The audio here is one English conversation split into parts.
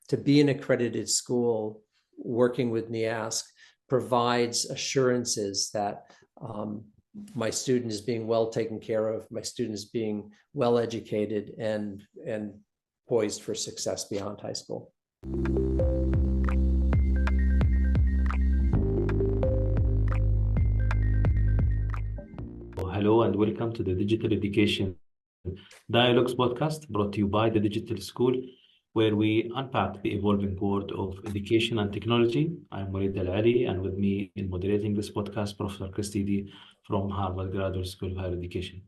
to be an accredited school working with NEASC provides assurances that my student is being well taken care of, my student is being well educated and poised for success beyond high school. Hello and welcome to the Digital Education Dialogues podcast brought to you by the Digital School, where we unpack the evolving world of education and technology. I'm Waleed Al Ali, and with me in moderating this podcast, Professor Dede from Harvard Graduate School of Higher Education.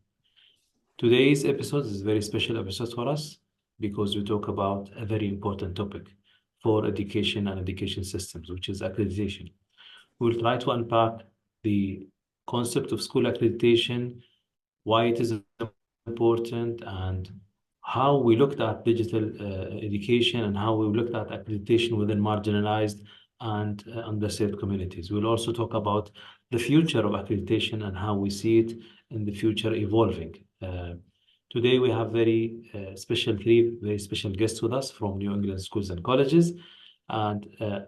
Today's episode is a very special episode for us because we talk about a very important topic for education and education systems, which is accreditation. We'll try to unpack the concept of school accreditation, why it is important, and how we looked at digital education and how we looked at accreditation within marginalized and underserved communities. We'll also talk about the future of accreditation and how we see it in the future evolving. Today we have three very special guests with us from New England schools and colleges, and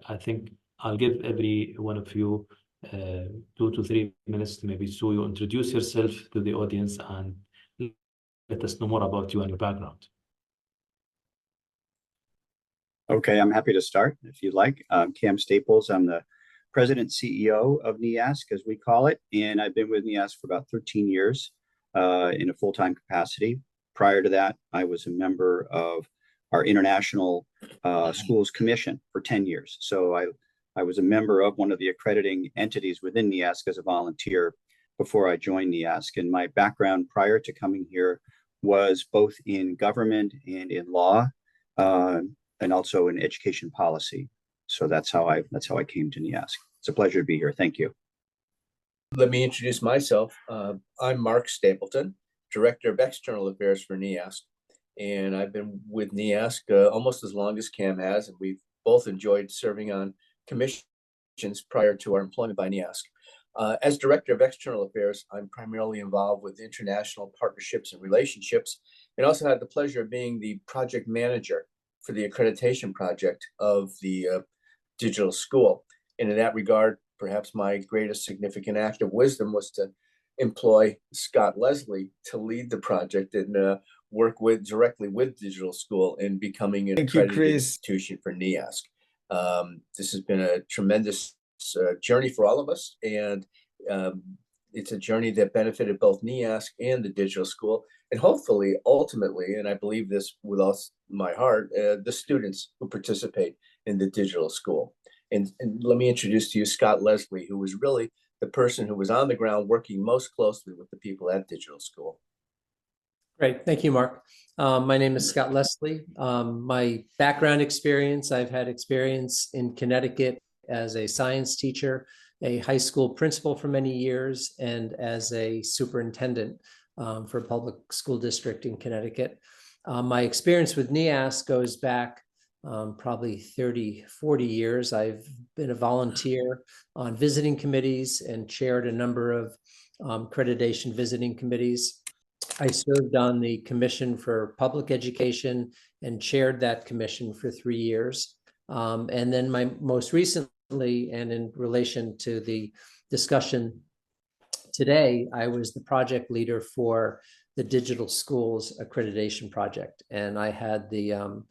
I think I'll give every one of you 2 to 3 minutes maybe so you introduce yourself to the audience and let us know more about you and your background. Okay, I'm happy to start if you'd like. I'm Cam Staples. I'm the president CEO of NEASC, as we call it, and I've been with NEASC for about 13 years in a full-time capacity. Prior to that, I was a member of our International Schools Commission for 10 years. So I was a member of one of the accrediting entities within NEASC as a volunteer before I joined NEASC. And my background prior to coming here was both in government and in law, and also in education policy. So that's how I came to NEASC. It's a pleasure to be here. Thank you. Let me introduce myself. I'm Mark Stapleton, Director of External Affairs for NEASC. And I've been with NEASC almost as long as Cam has, and we've both enjoyed serving on commissions prior to our employment by NEASC. As Director of External Affairs, I'm primarily involved with international partnerships and relationships, and also had the pleasure of being the project manager for the accreditation project of the digital school. And in that regard, perhaps my greatest significant act of wisdom was to employ Scott Leslie to lead the project and work directly with digital school in becoming an accredited institution for NEASC. This has been a tremendous journey for all of us, and it's a journey that benefited both NEASC and the digital school, and hopefully, ultimately, and I believe this with all my heart, the students who participate in the digital school. And let me introduce to you Scott Leslie, who was really the person who was on the ground working most closely with the people at digital school. Great. Thank you, Mark. My name is Scott Leslie. My background experience, I've had experience in Connecticut as a science teacher, a high school principal for many years, and as a superintendent for a public school district in Connecticut. My experience with NEASC goes back probably 30, 40 years. I've been a volunteer on visiting committees and chaired a number of accreditation visiting committees. I served on the Commission for Public Education and chaired that commission for 3 years. And then most recently, and in relation to the discussion today, I was the project leader for the Digital Schools Accreditation Project. And I had the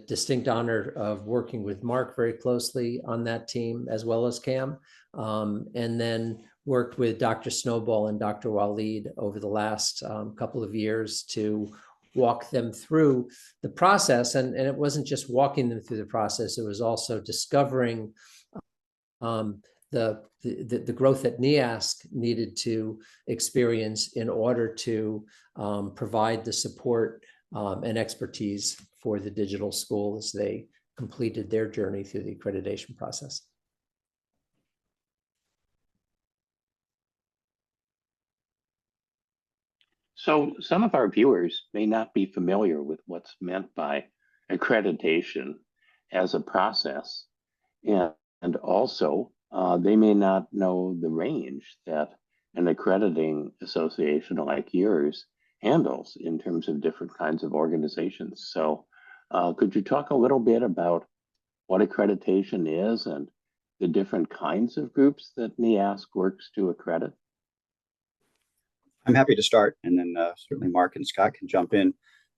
distinct honor of working with Mark very closely on that team, as well as Cam, and then worked with Dr. Snowball and Dr. Waleed over the last couple of years to walk them through the process. And it wasn't just walking them through the process, it was also discovering the growth that NEASC needed to experience in order to provide the support and expertise for the digital school as they completed their journey through the accreditation process. So some of our viewers may not be familiar with what's meant by accreditation as a process, and also they may not know the range that an accrediting association like yours handles in terms of different kinds of organizations. So Could you talk a little bit about what accreditation is and the different kinds of groups that NEASC works to accredit? I'm happy to start, and then certainly Mark and Scott can jump in.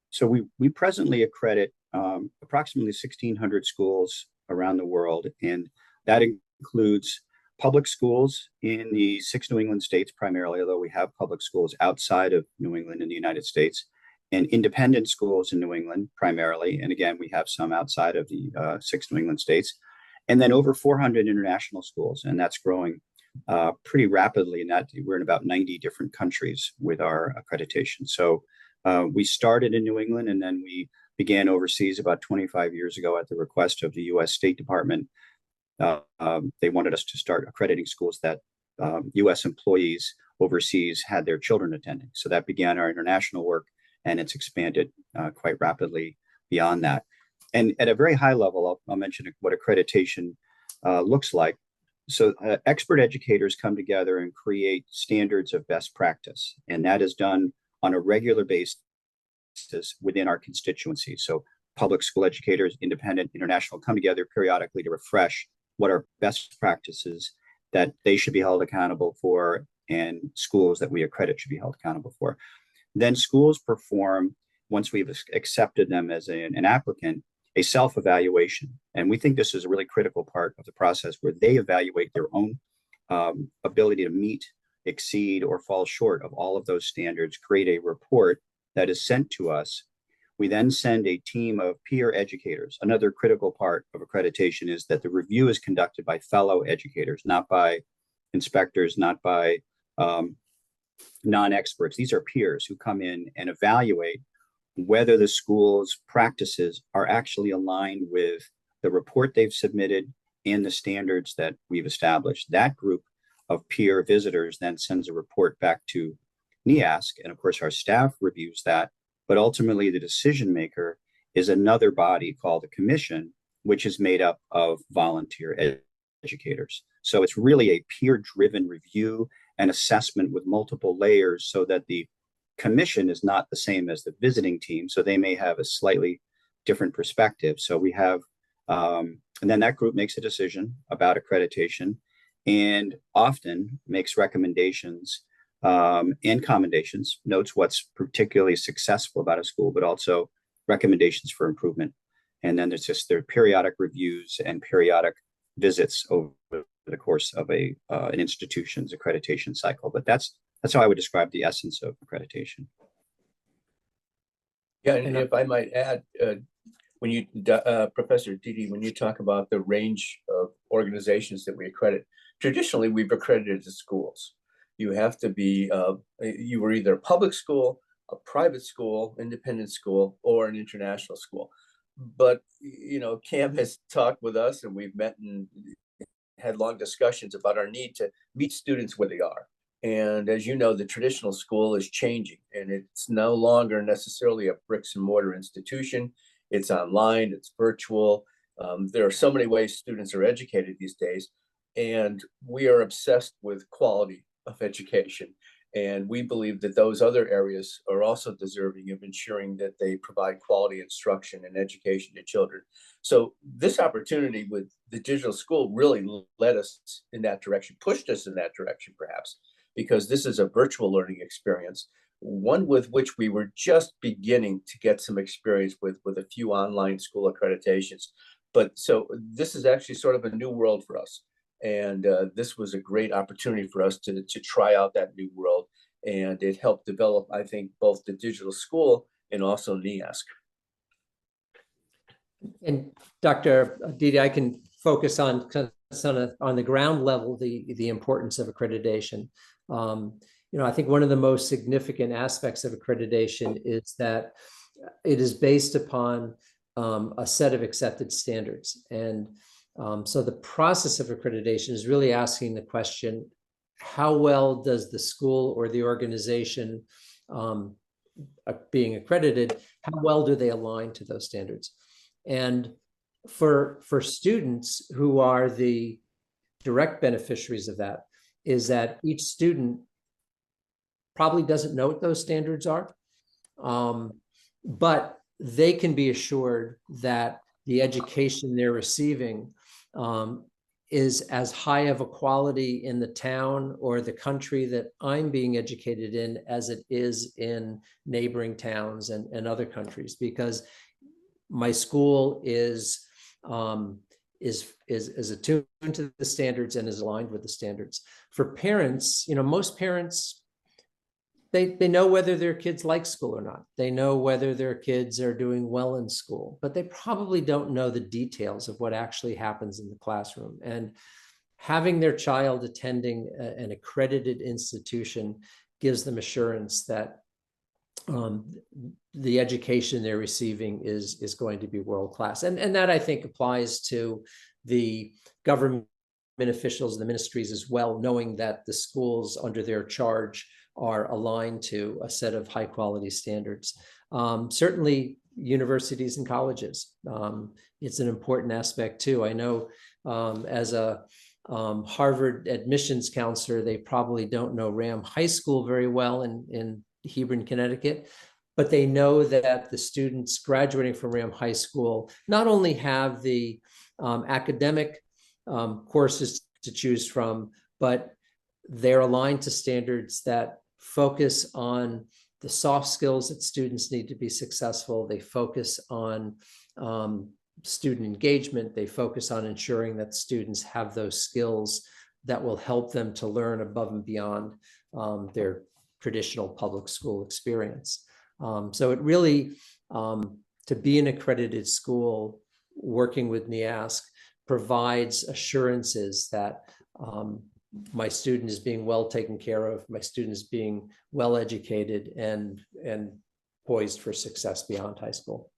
So we presently accredit approximately 1,600 schools around the world, and that includes public schools in the 6 New England states primarily, although we have public schools outside of New England in the United States, and independent schools in New England primarily. And again, we have some outside of the 6 New England states, and then over 400 international schools, and that's growing pretty rapidly. And that we're in about 90 different countries with our accreditation. So we started in New England, and then we began overseas about 25 years ago at the request of the U.S. State Department. They wanted us to start accrediting schools that U.S. employees overseas had their children attending. So that began our international work, and it's expanded quite rapidly beyond that. And at a very high level, I'll mention what accreditation looks like. So expert educators come together and create standards of best practice, and that is done on a regular basis within our constituency. So public school educators, independent, international, come together periodically to refresh what are best practices that they should be held accountable for, and schools that we accredit should be held accountable for. Then schools perform, once we've accepted them as an applicant, a self-evaluation. And we think this is a really critical part of the process, where they evaluate their own ability to meet, exceed, or fall short of all of those standards, create a report that is sent to us. We then send a team of peer educators. Another critical part of accreditation is that the review is conducted by fellow educators, not by inspectors, not by non-experts. These are peers who come in and evaluate whether the school's practices are actually aligned with the report they've submitted and the standards that we've established. That group of peer visitors then sends a report back to NEASC, and of course our staff reviews that, but ultimately the decision maker is another body called a commission, which is made up of volunteer educators. So it's really a peer-driven review and assessment with multiple layers, so that the commission is not the same as the visiting team. So they may have a slightly different perspective. So we have, and then that group makes a decision about accreditation, and often makes recommendations and commendations, notes what's particularly successful about a school, but also recommendations for improvement. And then there are periodic reviews and periodic visits over the course of an institution's accreditation cycle. But that's how I would describe the essence of accreditation. Yeah, and if I might add, when you, Professor Dede, when you talk about the range of organizations that we accredit, traditionally we've accredited the schools. You have to be, you were either a public school, a private school, independent school, or an international school. But, you know, Cam has talked with us, and we've met and had long discussions about our need to meet students where they are. And as you know, the traditional school is changing, and it's no longer necessarily a bricks and mortar institution. It's online, it's virtual. There are so many ways students are educated these days, and we are obsessed with quality of education. And we believe that those other areas are also deserving of ensuring that they provide quality instruction and education to children. So this opportunity with the digital school really led us in that direction, pushed us in that direction perhaps, because this is a virtual learning experience, one with which we were just beginning to get some experience with a few online school accreditations. But so this is actually sort of a new world for us. And this was a great opportunity for us to try out that new world. And it helped develop, I think, both the digital school and also NEASC. And Dr. Dede, I can focus on the ground level, the importance of accreditation. You know, I think one of the most significant aspects of accreditation is that it is based upon a set of accepted standards. And so the process of accreditation is really asking the question, how well does the school or the organization being accredited, how well do they align to those standards? And for students who are the direct beneficiaries of that, is that each student probably doesn't know what those standards are, but they can be assured that the education they're receiving is as high of a quality in the town or the country that I'm being educated in as it is in neighboring towns and other countries, because my school is attuned to the standards and is aligned with the standards. For parents, most parents, they know whether their kids like school or not. They know whether their kids are doing well in school, but they probably don't know the details of what actually happens in the classroom. And having their child attending an accredited institution gives them assurance that the education they're receiving is going to be world-class. And that, I think, applies to the government officials and the ministries as well, knowing that the schools under their charge are aligned to a set of high-quality standards. Certainly, universities and colleges, it's an important aspect too. I know as a Harvard admissions counselor, they probably don't know Ram High School very well in Hebron, Connecticut, but they know that the students graduating from Ram High School not only have the academic courses to choose from, but they're aligned to standards that focus on the soft skills that students need to be successful. They focus on student engagement. They focus on ensuring that students have those skills that will help them to learn above and beyond their traditional public school experience. So it really, to be an accredited school working with NEASC provides assurances that my student is being well taken care of, my student is being well educated and poised for success beyond high school.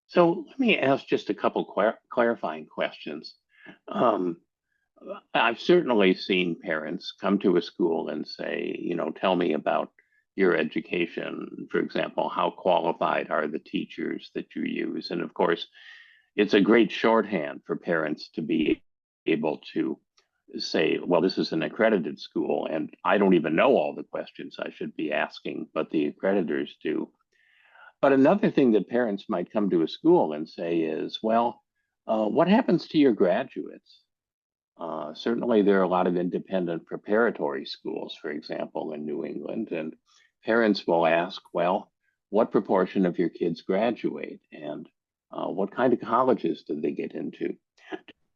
So let me ask just a couple clarifying questions. I've certainly seen parents come to a school and say, tell me about your education. For example, how qualified are the teachers that you use? And of course, it's a great shorthand for parents to be able to say, well, this is an accredited school, and I don't even know all the questions I should be asking, but the accreditors do. But another thing that parents might come to a school and say is, well, what happens to your graduates? Certainly, there are a lot of independent preparatory schools, for example, in New England, and parents will ask, well, what proportion of your kids graduate, and what kind of colleges did they get into?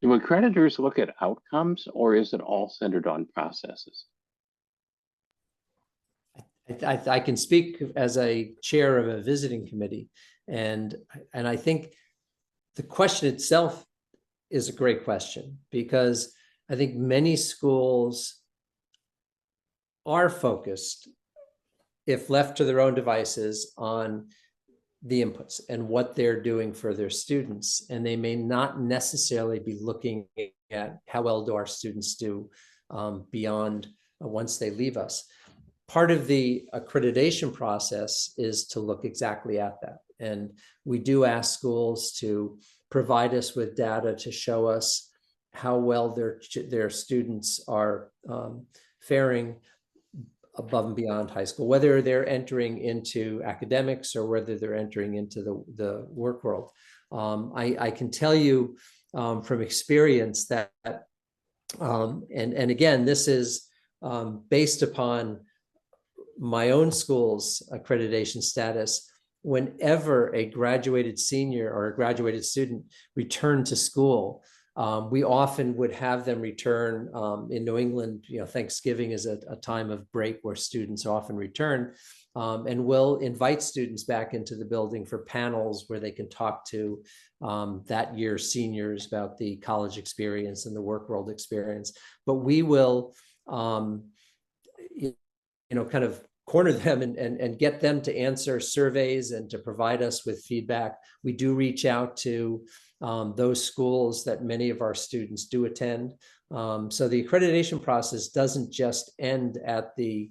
Do accreditors look at outcomes, or is it all centered on processes? I can speak as a chair of a visiting committee, and I think the question itself is a great question, because I think many schools are focused, if left to their own devices, on the inputs and what they're doing for their students. And they may not necessarily be looking at how well do our students do beyond once they leave us. Part of the accreditation process is to look exactly at that. And we do ask schools to provide us with data to show us how well their students are faring above and beyond high school, whether they're entering into academics or whether they're entering into the work world. I can tell you from experience that, and again, this is based upon my own school's accreditation status. Whenever a graduated senior or a graduated student returned to school, we often would have them return. In New England, Thanksgiving is a time of break where students often return, and we'll invite students back into the building for panels where they can talk to that year's seniors about the college experience and the work world experience. But we will, kind of corner them and get them to answer surveys and to provide us with feedback. We do reach out to those schools that many of our students do attend. So the accreditation process doesn't just end at the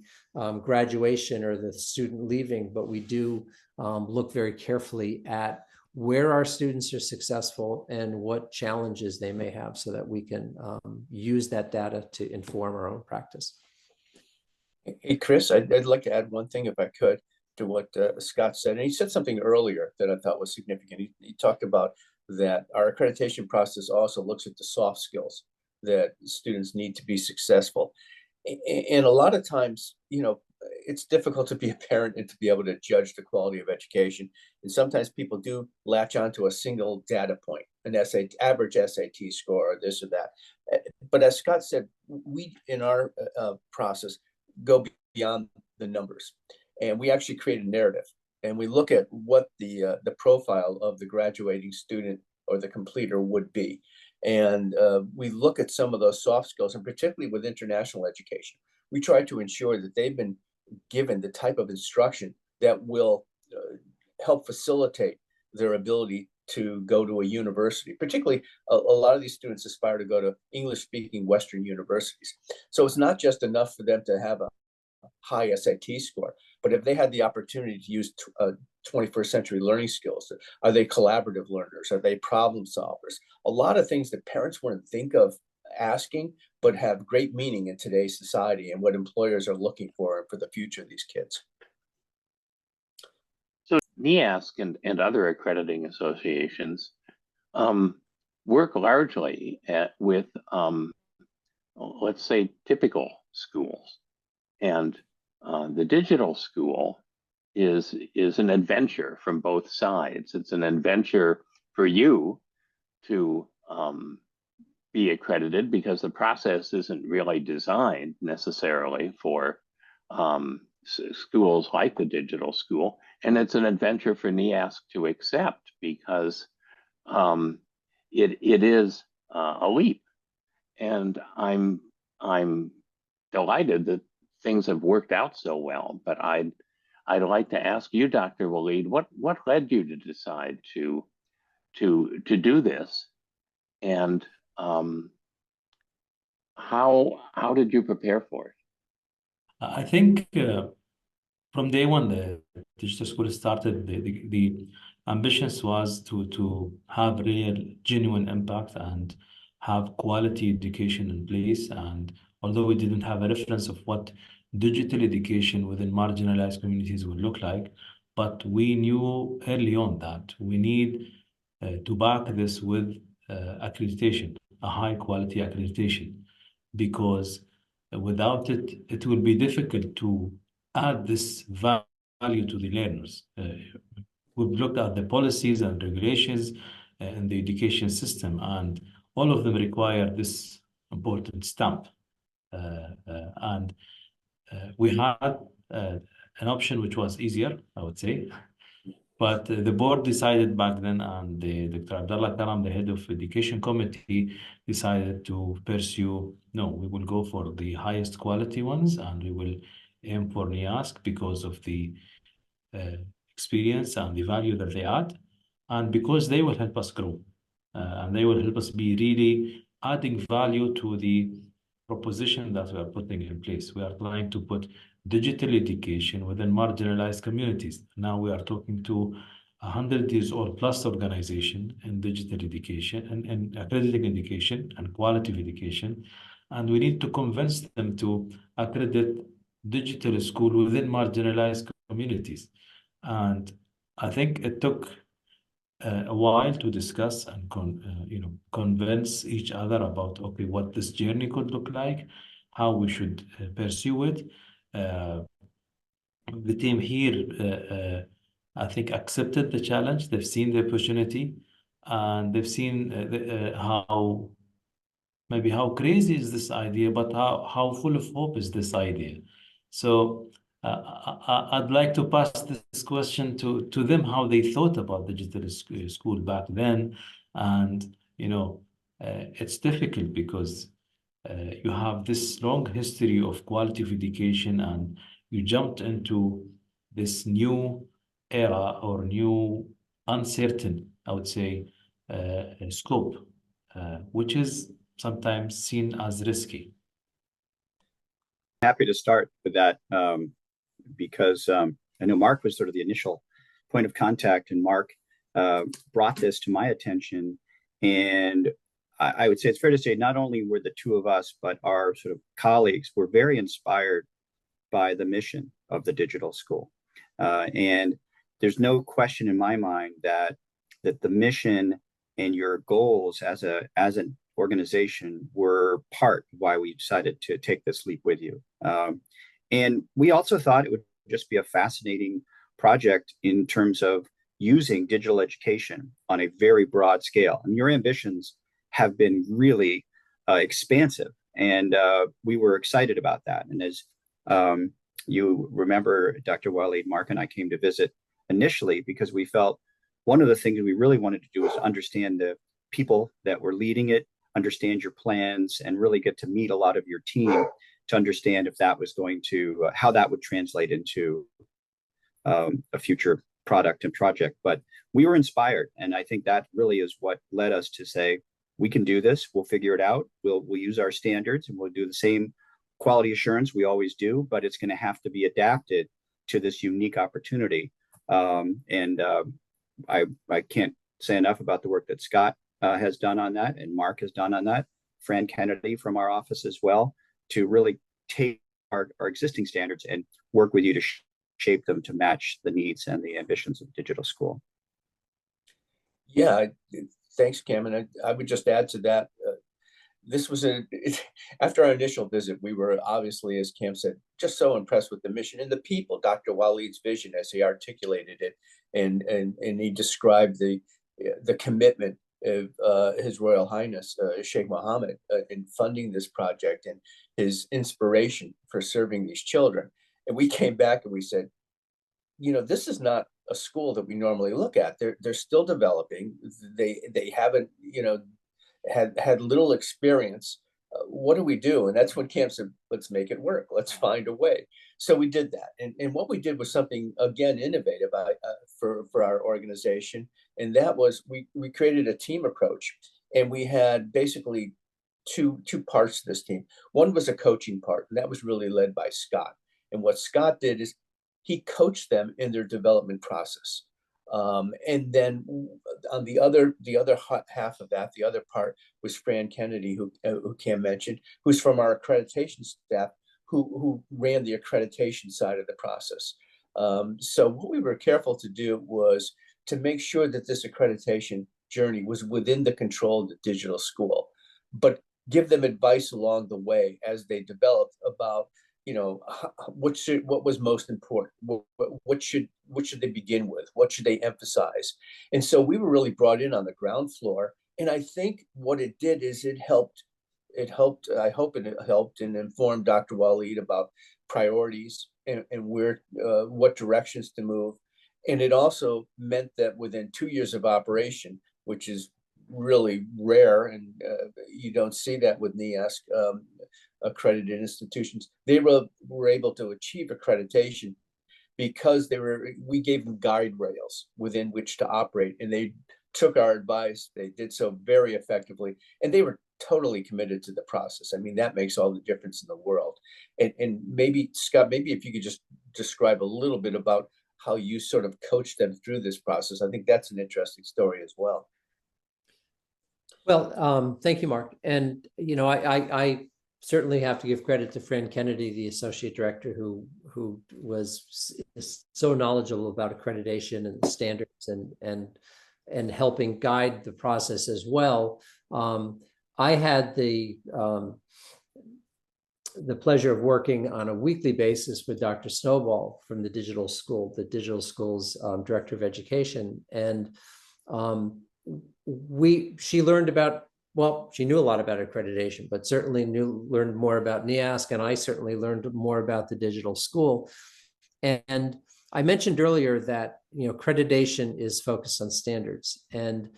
graduation or the student leaving, but we do look very carefully at where our students are successful and what challenges they may have, so that we can use that data to inform our own practice. Hey, Chris, I'd like to add one thing if I could. to what Scott said, and he said something earlier that I thought was significant. He talked about that our accreditation process also looks at the soft skills that students need to be successful. And a lot of times, it's difficult to be a parent and to be able to judge the quality of education. And sometimes people do latch onto a single data point, an average SAT score, or this or that. But as Scott said, we in our process go beyond the numbers, and we actually create a narrative, and we look at what the profile of the graduating student or the completer would be. And we look at some of those soft skills, and particularly with international education, we try to ensure that they've been given the type of instruction that will help facilitate their ability to go to a university. Particularly, a lot of these students aspire to go to English-speaking Western universities. So it's not just enough for them to have a high SAT score, but if they had the opportunity to use 21st century learning skills, are they collaborative learners? Are they problem solvers? A lot of things that parents wouldn't think of asking, but have great meaning in today's society and what employers are looking for the future of these kids. So NEASC and other accrediting associations work largely with, let's say, typical schools. And the digital school is an adventure from both sides. It's an adventure for you to be accredited because the process isn't really designed necessarily for schools like the digital school. And it's an adventure for NEASC to accept because it is a leap. And I'm delighted that things have worked out so well. But I'd like to ask you, Dr. Waleed, what led you to decide to do this, and how did you prepare for it? I think from day one, the digital school started, the ambitions was to have real, genuine impact and have quality education in place. And although we didn't have a reference of what digital education within marginalized communities would look like, but we knew early on that we need to back this with accreditation, a high quality accreditation, because without it, it will be difficult to add this value to the learners. We've looked at the policies and regulations in the education system, and all of them require this important stamp. And we had an option which was easier, I would say. But the board decided back then, and Dr. Abdullah Karam, the head of education committee, decided to pursue, no, we will go for the highest quality ones, and we will aim for NEASC because of the experience and the value that they add, and because they will help us grow, and they will help us be really adding value to the proposition that we are putting in place. We are trying to put digital education within marginalized communities. Now we are talking to 100 years old plus organization in digital education and accrediting education and quality of education. And we need to convince them to accredit digital school within marginalized communities. And I think it took a while to discuss and convince each other about, okay, what this journey could look like, how we should pursue it. The team here, I think, accepted the challenge. They've seen the opportunity, and they've seen how crazy is this idea, but how full of hope is this idea. So I'd like to pass this question to them, how they thought about digital school back then. And, it's difficult because you have this long history of quality of education, and you jumped into this new era or new uncertain, I would say, scope, which is sometimes seen as risky. Happy to start with that because I know Mark was sort of the initial point of contact, and Mark brought this to my attention. And I would say it's fair to say not only were the two of us, but our sort of colleagues were very inspired by the mission of the digital school. And there's no question in my mind that the mission and your goals as an organization were part of why we decided to take this leap with you. And we also thought it would just be a fascinating project in terms of using digital education on a very broad scale. And your ambitions have been really expansive, and we were excited about that. And as you remember, Dr. Waleed, Mark and I came to visit initially because we felt one of the things we really wanted to do was understand the people that were leading it, understand your plans, and really get to meet a lot of your team to understand if that was going to, how that would translate into a future product and project. But we were inspired. And I think that really is what led us to say, we can do this. We'll figure it out. We'll use our standards and we'll do the same quality assurance we always do, but it's going to have to be adapted to this unique opportunity. I can't say enough about the work that Scott has done on that and Mark has done on that, Fran Kennedy from our office as well, to really take our existing standards and work with you to shape them to match the needs and the ambitions of digital school. Yeah, thanks, Cam. And I would just add to that, this was after our initial visit, we were obviously, as Cam said, just so impressed with the mission and the people, Dr. Waleed's vision as he articulated it. And he described the commitment of His Royal Highness, Sheikh Mohammed, in funding this project and his inspiration for serving these children. And we came back and we said, this is not a school that we normally look at. They're still developing. They haven't, had little experience. What do we do? And that's when Cam said, let's make it work. Let's find a way. So we did that. And what we did was something, again, innovative for our organization. And that was, we created a team approach. And we had basically two parts to this team. One was a coaching part, and that was really led by Scott. And what Scott did is he coached them in their development process. And then on the other half of that, the other part was Fran Kennedy, who Cam mentioned, who's from our accreditation staff, who ran the accreditation side of the process. So what we were careful to do was to make sure that this accreditation journey was within the control of the digital school, but give them advice along the way as they developed about, what was most important, what should they begin with, what should they emphasize. And so we were really brought in on the ground floor, and I think what it did is it helped, I hope it helped and informed Dr. Waleed about priorities and where what directions to move. And it also meant that within 2 years of operation, which is really rare, and you don't see that with NEASC accredited institutions, they were able to achieve accreditation because we gave them guide rails within which to operate, and they took our advice. They did so very effectively, and they were totally committed to the process. I mean, that makes all the difference in the world. And maybe, Scott, maybe if you could just describe a little bit about how you sort of coached them through this process. I think that's an interesting story as well. Well, thank you, Mark. And, I certainly have to give credit to Fran Kennedy, the associate director, who was so knowledgeable about accreditation and standards and helping guide the process as well. I had the pleasure of working on a weekly basis with Dr. Snowball from the digital school's director of education. And she learned about, she knew a lot about accreditation, but certainly learned more about NEASC, and I certainly learned more about the digital school. And I mentioned earlier that accreditation is focused on standards. And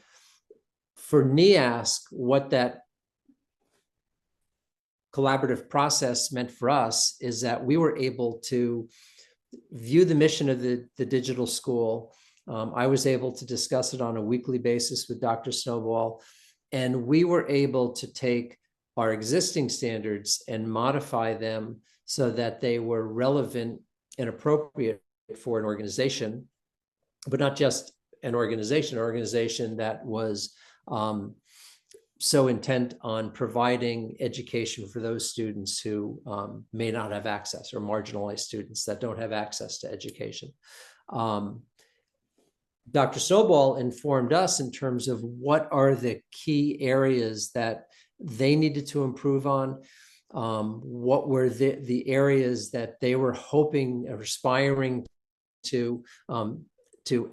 for NEASC, what that collaborative process meant for us is that we were able to view the mission of the digital school. I was able to discuss it on a weekly basis with Dr. Snowball, and we were able to take our existing standards and modify them so that they were relevant and appropriate for an organization, but not just an organization that was so intent on providing education for those students who may not have access, or marginalized students that don't have access to education. Dr. Sobol informed us in terms of what are the key areas that they needed to improve on. What were the areas that they were hoping or aspiring to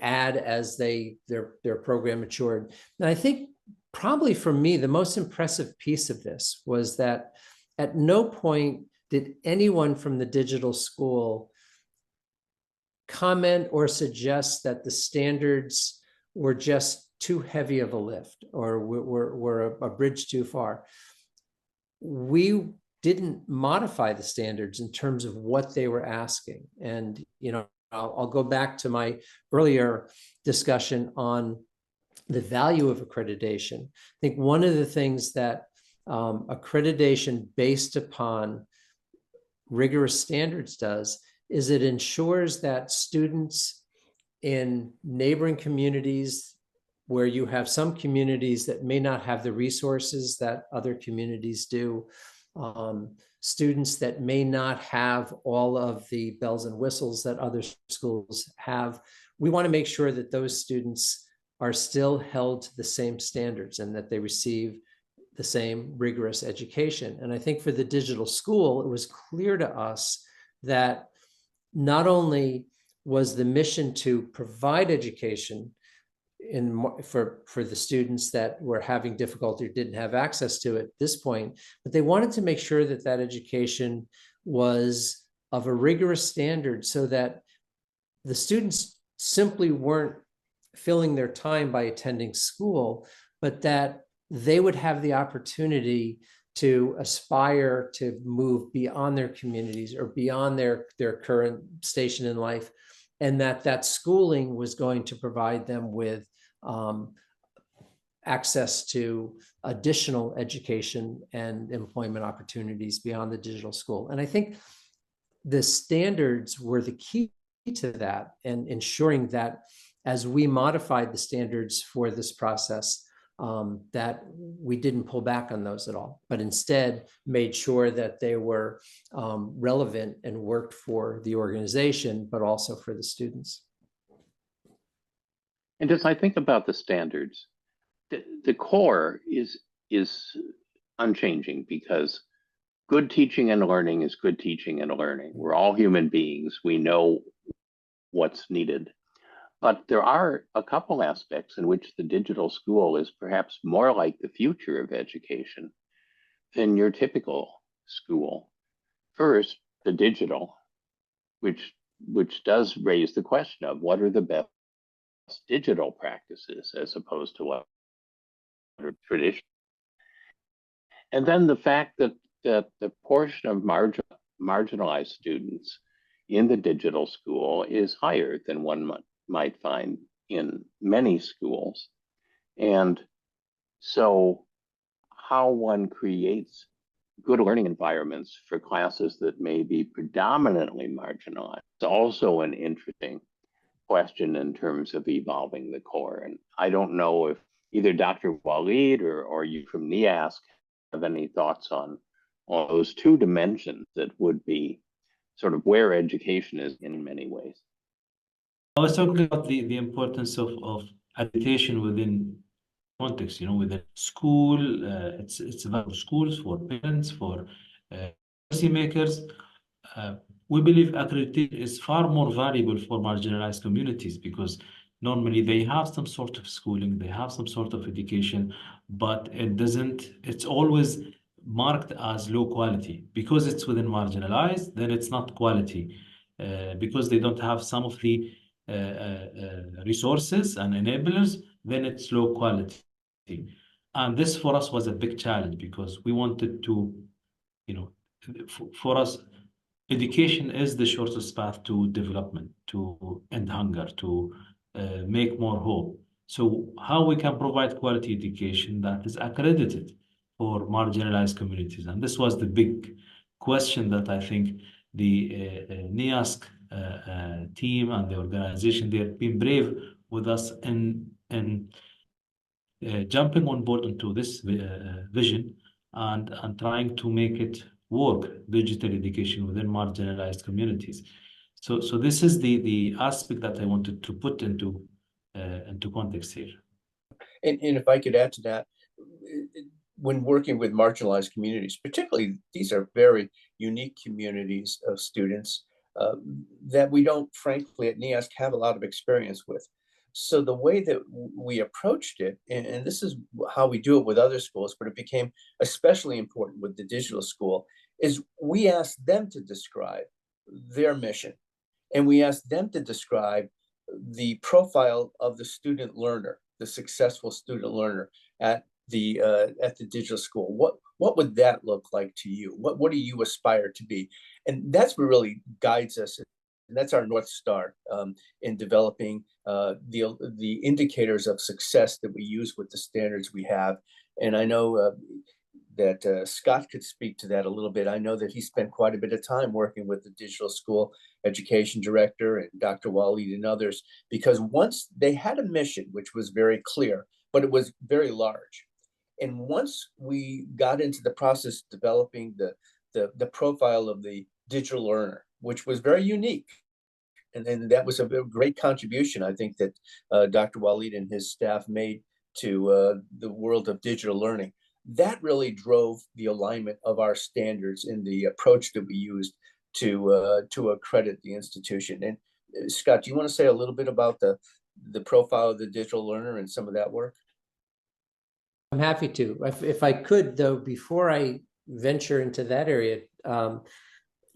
add as their program matured. And I think probably for me, the most impressive piece of this was that at no point did anyone from the digital school comment or suggest that the standards were just too heavy of a lift or were a bridge too far. We didn't modify the standards in terms of what they were asking. And, I'll go back to my earlier discussion on the value of accreditation. I think one of the things that accreditation based upon rigorous standards does is it ensures that students in neighboring communities, where you have some communities that may not have the resources that other communities do, students that may not have all of the bells and whistles that other schools have, we want to make sure that those students are still held to the same standards and that they receive the same rigorous education. And I think for the digital school, it was clear to us that not only was the mission to provide education for the students that were having difficulty or didn't have access to it at this point, but they wanted to make sure that that education was of a rigorous standard so that the students simply weren't filling their time by attending school, but that they would have the opportunity to aspire to move beyond their communities or beyond their current station in life, and that schooling was going to provide them with access to additional education and employment opportunities beyond the digital school. And I think the standards were the key to that, and ensuring that as we modified the standards for this process, that we didn't pull back on those at all, but instead made sure that they were relevant and worked for the organization, but also for the students. And as I think about the standards, the core is unchanging, because good teaching and learning is good teaching and learning. We're all human beings. We know what's needed. But there are a couple aspects in which the digital school is perhaps more like the future of education than your typical school. First, the digital, which does raise the question of what are the best digital practices as opposed to what are traditional. And then the fact that the portion of marginalized students in the digital school is higher than one might find in many schools. And so how one creates good learning environments for classes that may be predominantly marginalized is also an interesting question in terms of evolving the core. And I don't know if either Dr. Waleed or you from NEASC have any thoughts on those two dimensions that would be sort of where education is in many ways. I was talking about the importance of accreditation within context, within school. It's about schools, for parents, for policymakers. We believe accreditation is far more valuable for marginalized communities, because normally they have some sort of schooling, they have some sort of education, but it's always marked as low quality. Because it's within marginalized, then it's not quality. Because they don't have some of the resources and enablers, then it's low quality. And this for us was a big challenge, because we wanted to, for us, education is the shortest path to development, to end hunger, to make more hope. So how we can provide quality education that is accredited for marginalized communities? And this was the big question that I think the NEASC team and the organization, they've been brave with us in jumping on board into this vision and trying to make it work, digital education within marginalized communities. So this is the aspect that I wanted to put into context here. And if I could add to that, when working with marginalized communities, particularly these are very unique communities of students that we don't, frankly, at NEASC have a lot of experience with. So the way that we approached it, and this is how we do it with other schools, but it became especially important with the digital school, is we asked them to describe their mission. And we asked them to describe the profile of the student learner, the successful student learner at the digital school. What would that look like to you? What do you aspire to be? And that's what really guides us. And that's our North Star in developing the indicators of success that we use with the standards we have. And I know that Scott could speak to that a little bit. I know that he spent quite a bit of time working with the digital school education director and Dr. Waleed and others, because once they had a mission, which was very clear, but it was very large. And once we got into the process of developing the profile of the digital learner, which was very unique, and that was a great contribution, I think, that Dr. Waleed and his staff made to the world of digital learning. That really drove the alignment of our standards in the approach that we used to accredit the institution. And Scott, do you want to say a little bit about the profile of the digital learner and some of that work? I'm happy to. If I could, though, before I venture into that area,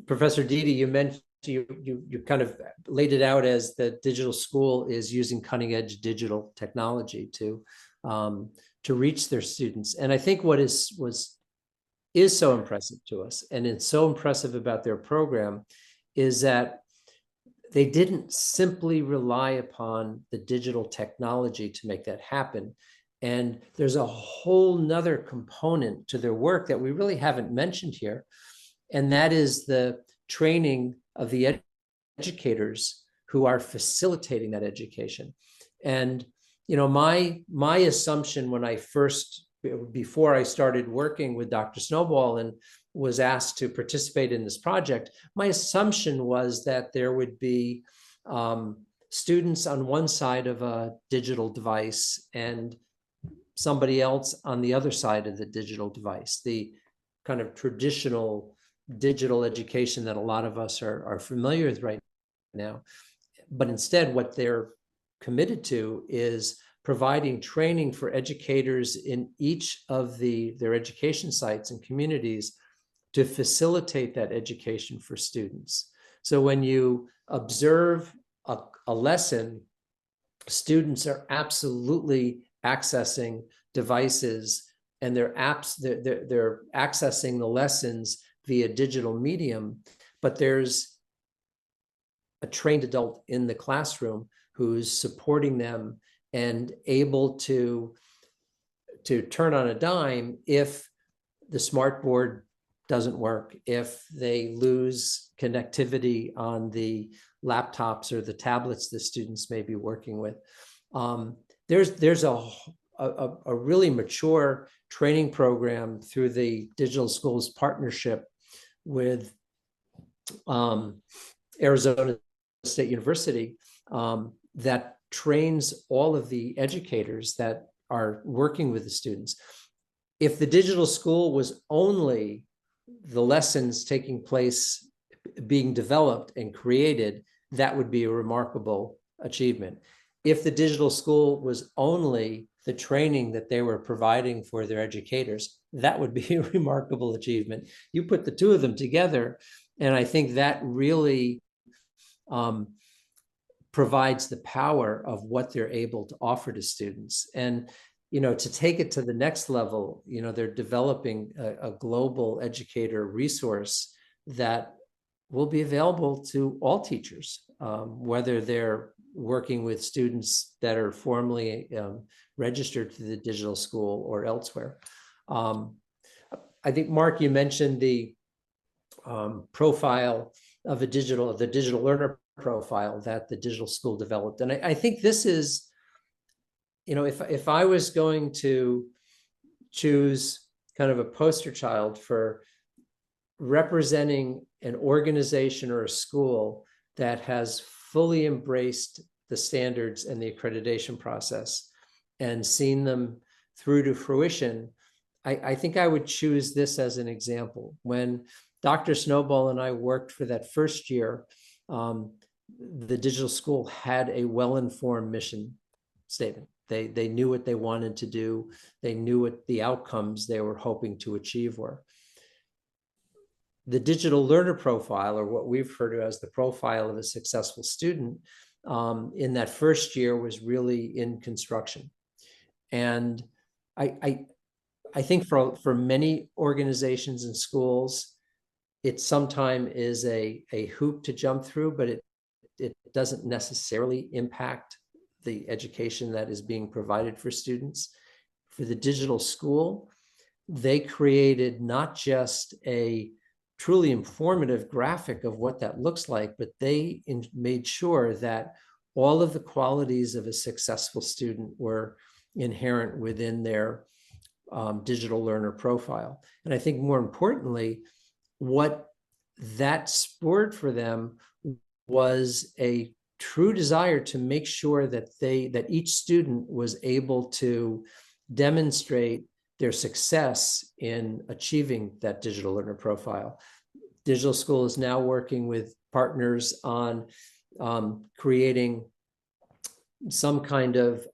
Professor Dede, you mentioned you kind of laid it out as the digital school is using cutting edge digital technology to reach their students. And I think what is so impressive to us, and it's so impressive about their program, is that they didn't simply rely upon the digital technology to make that happen. And there's a whole nother component to their work that we really haven't mentioned here. And that is the training of the educators who are facilitating that education. And, you know, my assumption when before I started working with Dr. Snowball and was asked to participate in this project, my assumption was that there would be students on one side of a digital device and somebody else on the other side of the digital device, the kind of traditional digital education that a lot of us are familiar with right now. But instead, what they're committed to is providing training for educators in each of their education sites and communities to facilitate that education for students. So when you observe a lesson, students are absolutely accessing devices, and they're accessing the lessons via digital medium, but there's a trained adult in the classroom who's supporting them and able to turn on a dime if the smartboard doesn't work, if they lose connectivity on the laptops or the tablets the students may be working with. There's a really mature training program through the Digital Schools Partnership with Arizona State University that trains all of the educators that are working with the students. If the digital school was only the lessons taking place, being developed and created, that would be a remarkable achievement. If the digital school was only the training that they were providing for their educators, that would be a remarkable achievement. You put the two of them together, and I think that really provides the power of what they're able to offer to students. And, you know, to take it to the next level, you know, they're developing a global educator resource that will be available to all teachers, whether they're working with students that are formally registered to the digital school or elsewhere. I think, Mark, you mentioned the profile of the digital learner profile that the digital school developed. And I think this is if I was going to choose kind of a poster child for representing an organization or a school that has fully embraced the standards and the accreditation process and seen them through to fruition, I think I would choose this as an example. When Dr. Snowball and I worked for that first year, the digital school had a well-informed mission statement. They knew what they wanted to do. They knew what the outcomes they were hoping to achieve were. The digital learner profile, or what we've heard of as the profile of a successful student, in that first year was really in construction. And I think for many organizations and schools, it sometimes is a hoop to jump through, but it doesn't necessarily impact the education that is being provided for students. For the digital school, they created not just a truly informative graphic of what that looks like, but they made sure that all of the qualities of a successful student were inherent within their digital learner profile. And I think more importantly, what that spurred for them was a true desire to make sure that each student was able to demonstrate their success in achieving that digital learner profile. Digital School is now working with partners on creating some kind of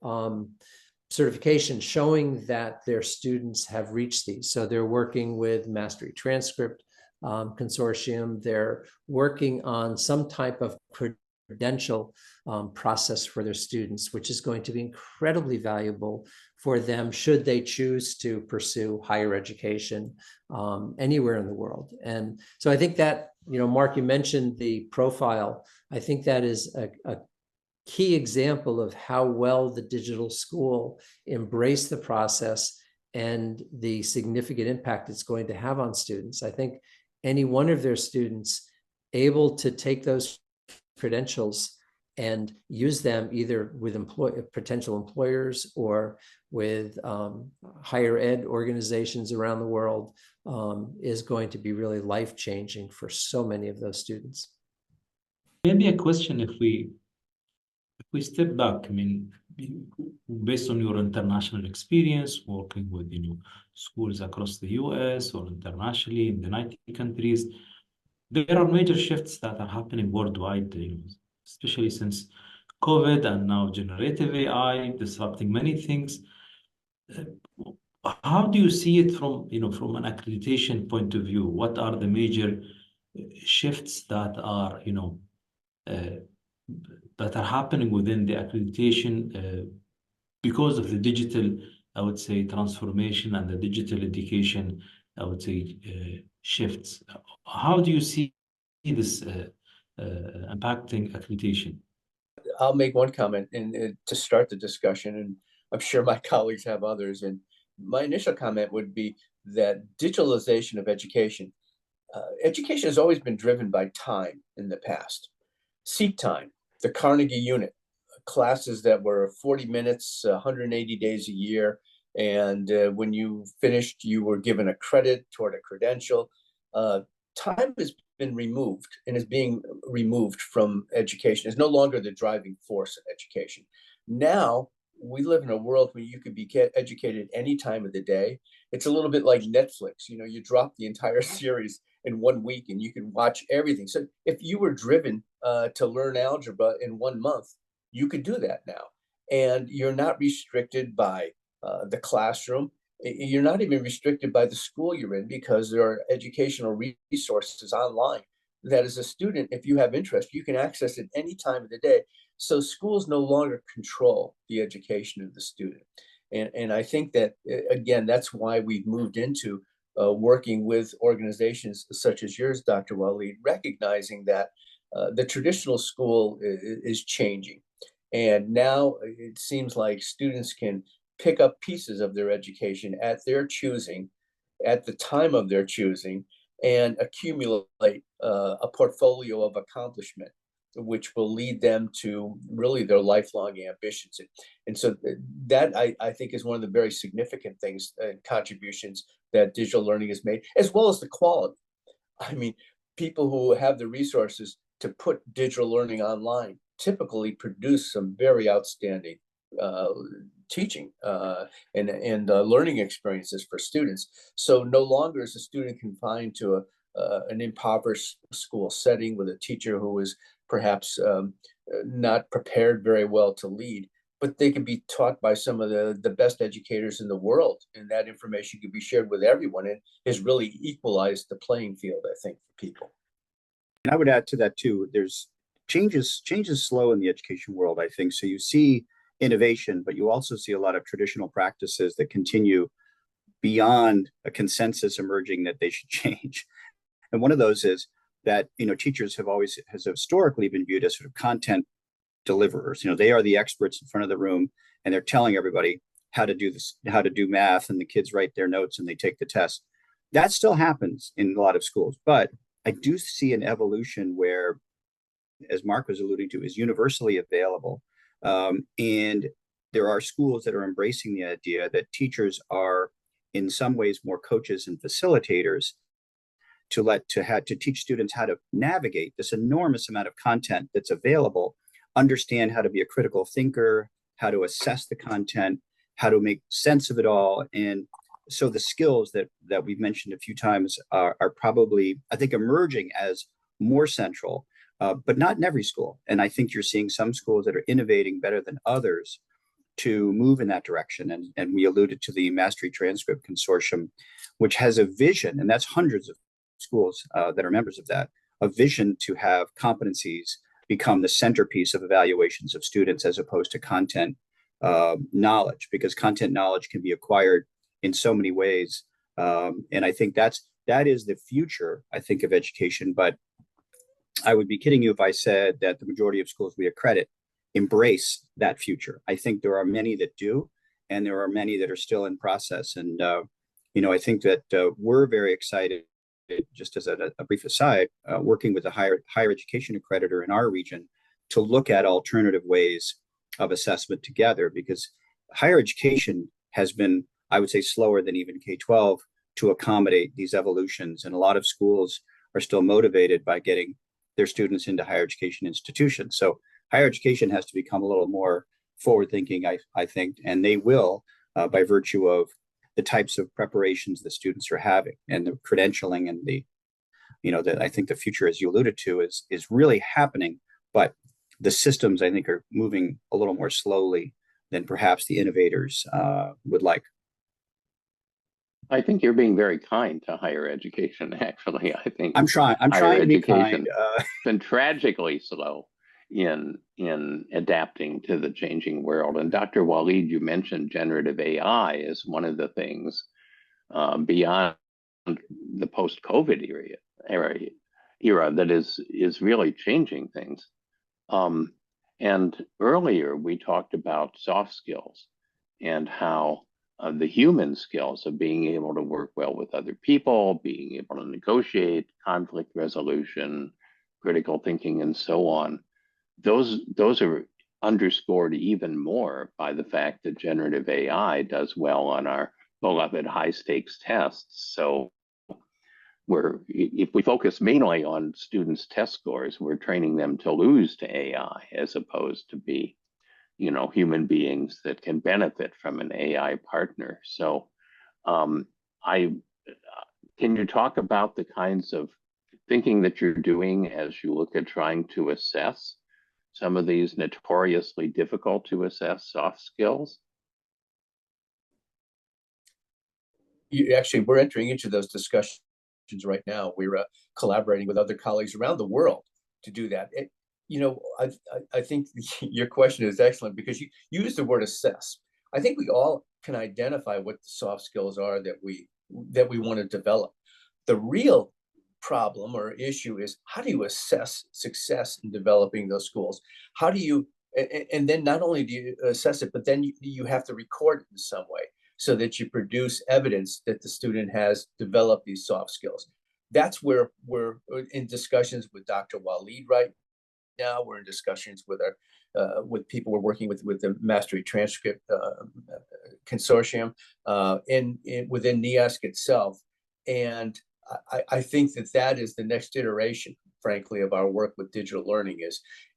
certification showing that their students have reached these. So they're working with Mastery Transcript Consortium. They're working on some type of credential process for their students, which is going to be incredibly valuable for them should they choose to pursue higher education anywhere in the world. And so I think that, Mark, you mentioned the profile. I think that is a key example of how well the digital school embraced the process and the significant impact it's going to have on students. I think any one of their students able to take those credentials and use them either with potential employers or with higher ed organizations around the world is going to be really life-changing for so many of those students. Maybe a question, if we step back, I mean, based on your international experience working with schools across the US or internationally in the United countries, there are major shifts that are happening worldwide, especially since COVID and now generative AI disrupting many things. How do you see it from from an accreditation point of view? What are the major shifts that are that are happening within the accreditation because of the digital, I would say, transformation and the digital education, I would say, shifts? How do you see this impacting accreditation? I'll make one comment and to start the discussion, and I'm sure my colleagues have others. And my initial comment would be that digitalization of education, education has always been driven by time in the past. Seat time, the Carnegie unit, classes that were 40 minutes, 180 days a year. And when you finished, you were given a credit toward a credential. Time has been removed and is being removed from education. It's no longer the driving force of education. Now, we live in a world where you could be educated any time of the day. It's a little bit like Netflix. You drop the entire series in 1 week and you can watch everything. So if you were driven to learn algebra in 1 month, you could do that now. And you're not restricted by the classroom. You're not even restricted by the school you're in, because there are educational resources online that as a student, if you have interest, you can access it any time of the day. So schools no longer control the education of the student. And I think that, again, that's why we've moved into working with organizations such as yours, Dr. Waleed, recognizing that the traditional school is changing. And now it seems like students can pick up pieces of their education at their choosing, at the time of their choosing, and accumulate a portfolio of accomplishment which will lead them to really their lifelong ambitions. And so that I think is one of the very significant things and contributions that digital learning has made, as well as the quality. I mean, people who have the resources to put digital learning online typically produce some very outstanding teaching and learning experiences for students. So no longer is a student confined to an impoverished school setting with a teacher who is perhaps not prepared very well to lead, but they can be taught by some of the best educators in the world, and that information can be shared with everyone and has really equalized the playing field, I think, for people. And I would add to that too, there's changes slow in the education world, I think. So you see innovation, but you also see a lot of traditional practices that continue beyond a consensus emerging that they should change. And one of those is that, teachers has historically been viewed as sort of content deliverers. They are the experts in front of the room, and they're telling everybody how to do this, how to do math, and the kids write their notes and they take the test. That still happens in a lot of schools, but I do see an evolution where, as Mark was alluding to, is universally available. And there are schools that are embracing the idea that teachers are in some ways more coaches and facilitators to teach students how to navigate this enormous amount of content that's available, understand how to be a critical thinker, how to assess the content, how to make sense of it all. And so the skills that we've mentioned a few times are probably, I think, emerging as more central, but not in every school. And I think you're seeing some schools that are innovating better than others to move in that direction. And we alluded to the Mastery Transcript Consortium, which has a vision, and that's hundreds of schools that are members of that, a vision to have competencies become the centerpiece of evaluations of students as opposed to content knowledge, because content knowledge can be acquired in so many ways. And I think that is the future, I think, of education. But I would be kidding you if I said that the majority of schools we accredit embrace that future. I think there are many that do, and there are many that are still in process. And, I think that we're very excited, just as a brief aside, working with a higher education accreditor in our region to look at alternative ways of assessment together, because higher education has been, I would say, slower than even K-12 to accommodate these evolutions. And a lot of schools are still motivated by getting their students into higher education institutions. So higher education has to become a little more forward-thinking, I think, and they will, by virtue of the types of preparations the students are having and the credentialing and that I think the future, as you alluded to, is really happening. But the systems, I think, are moving a little more slowly than perhaps the innovators would like. I think you're being very kind to higher education, actually. I think I'm trying to be kind. Been tragically slow in adapting to the changing world. And Dr. Waleed, you mentioned generative AI as one of the things beyond the post-COVID era that is really changing things. And earlier we talked about soft skills and how the human skills of being able to work well with other people, being able to negotiate, conflict resolution, critical thinking, and so on. Those are underscored even more by the fact that generative AI does well on our beloved high stakes tests. So if we focus mainly on students' test scores, we're training them to lose to AI as opposed to be, human beings that can benefit from an AI partner. So can you talk about the kinds of thinking that you're doing as you look at trying to assess some of these notoriously difficult to assess soft skills? We're entering into those discussions right now. We're collaborating with other colleagues around the world to do that. I think your question is excellent because you use the word assess. I think we all can identify what the soft skills are that we want to develop. The real problem or issue is, how do you assess success in developing those skills? How do you, and then not only do you assess it, but then you have to record it in some way so that you produce evidence that the student has developed these soft skills. That's where we're in discussions with Dr. Waleed right now. We're in discussions with our with people we're working with the Mastery Transcript Consortium within NEASC itself. And I think that is the next iteration, frankly, of our work with digital learning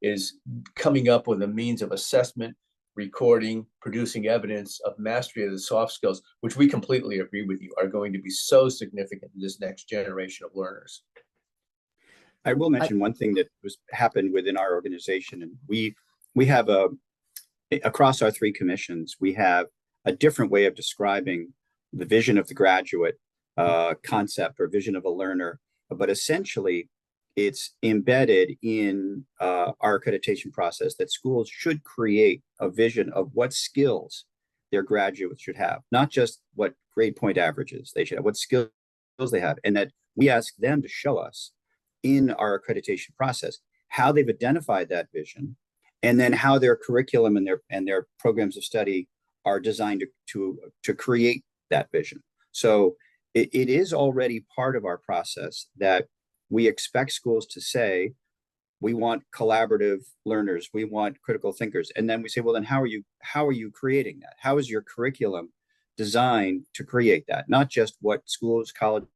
is coming up with a means of assessment, recording, producing evidence of mastery of the soft skills, which we completely agree with you are going to be so significant in this next generation of learners. I will mention one thing that happened within our organization, and we have across our three commissions, we have a different way of describing the vision of the graduate concept or vision of a learner, but essentially it's embedded in our accreditation process that schools should create a vision of what skills their graduates should have, not just what grade point averages they should have, what skills they have, and that we ask them to show us in our accreditation process how they've identified that vision, and then how their curriculum and their programs of study are designed to create that vision. So it is already part of our process that we expect schools to say, we want collaborative learners, we want critical thinkers. And then we say, well, then how are you creating that? How is your curriculum designed to create that? Not just what schools, colleges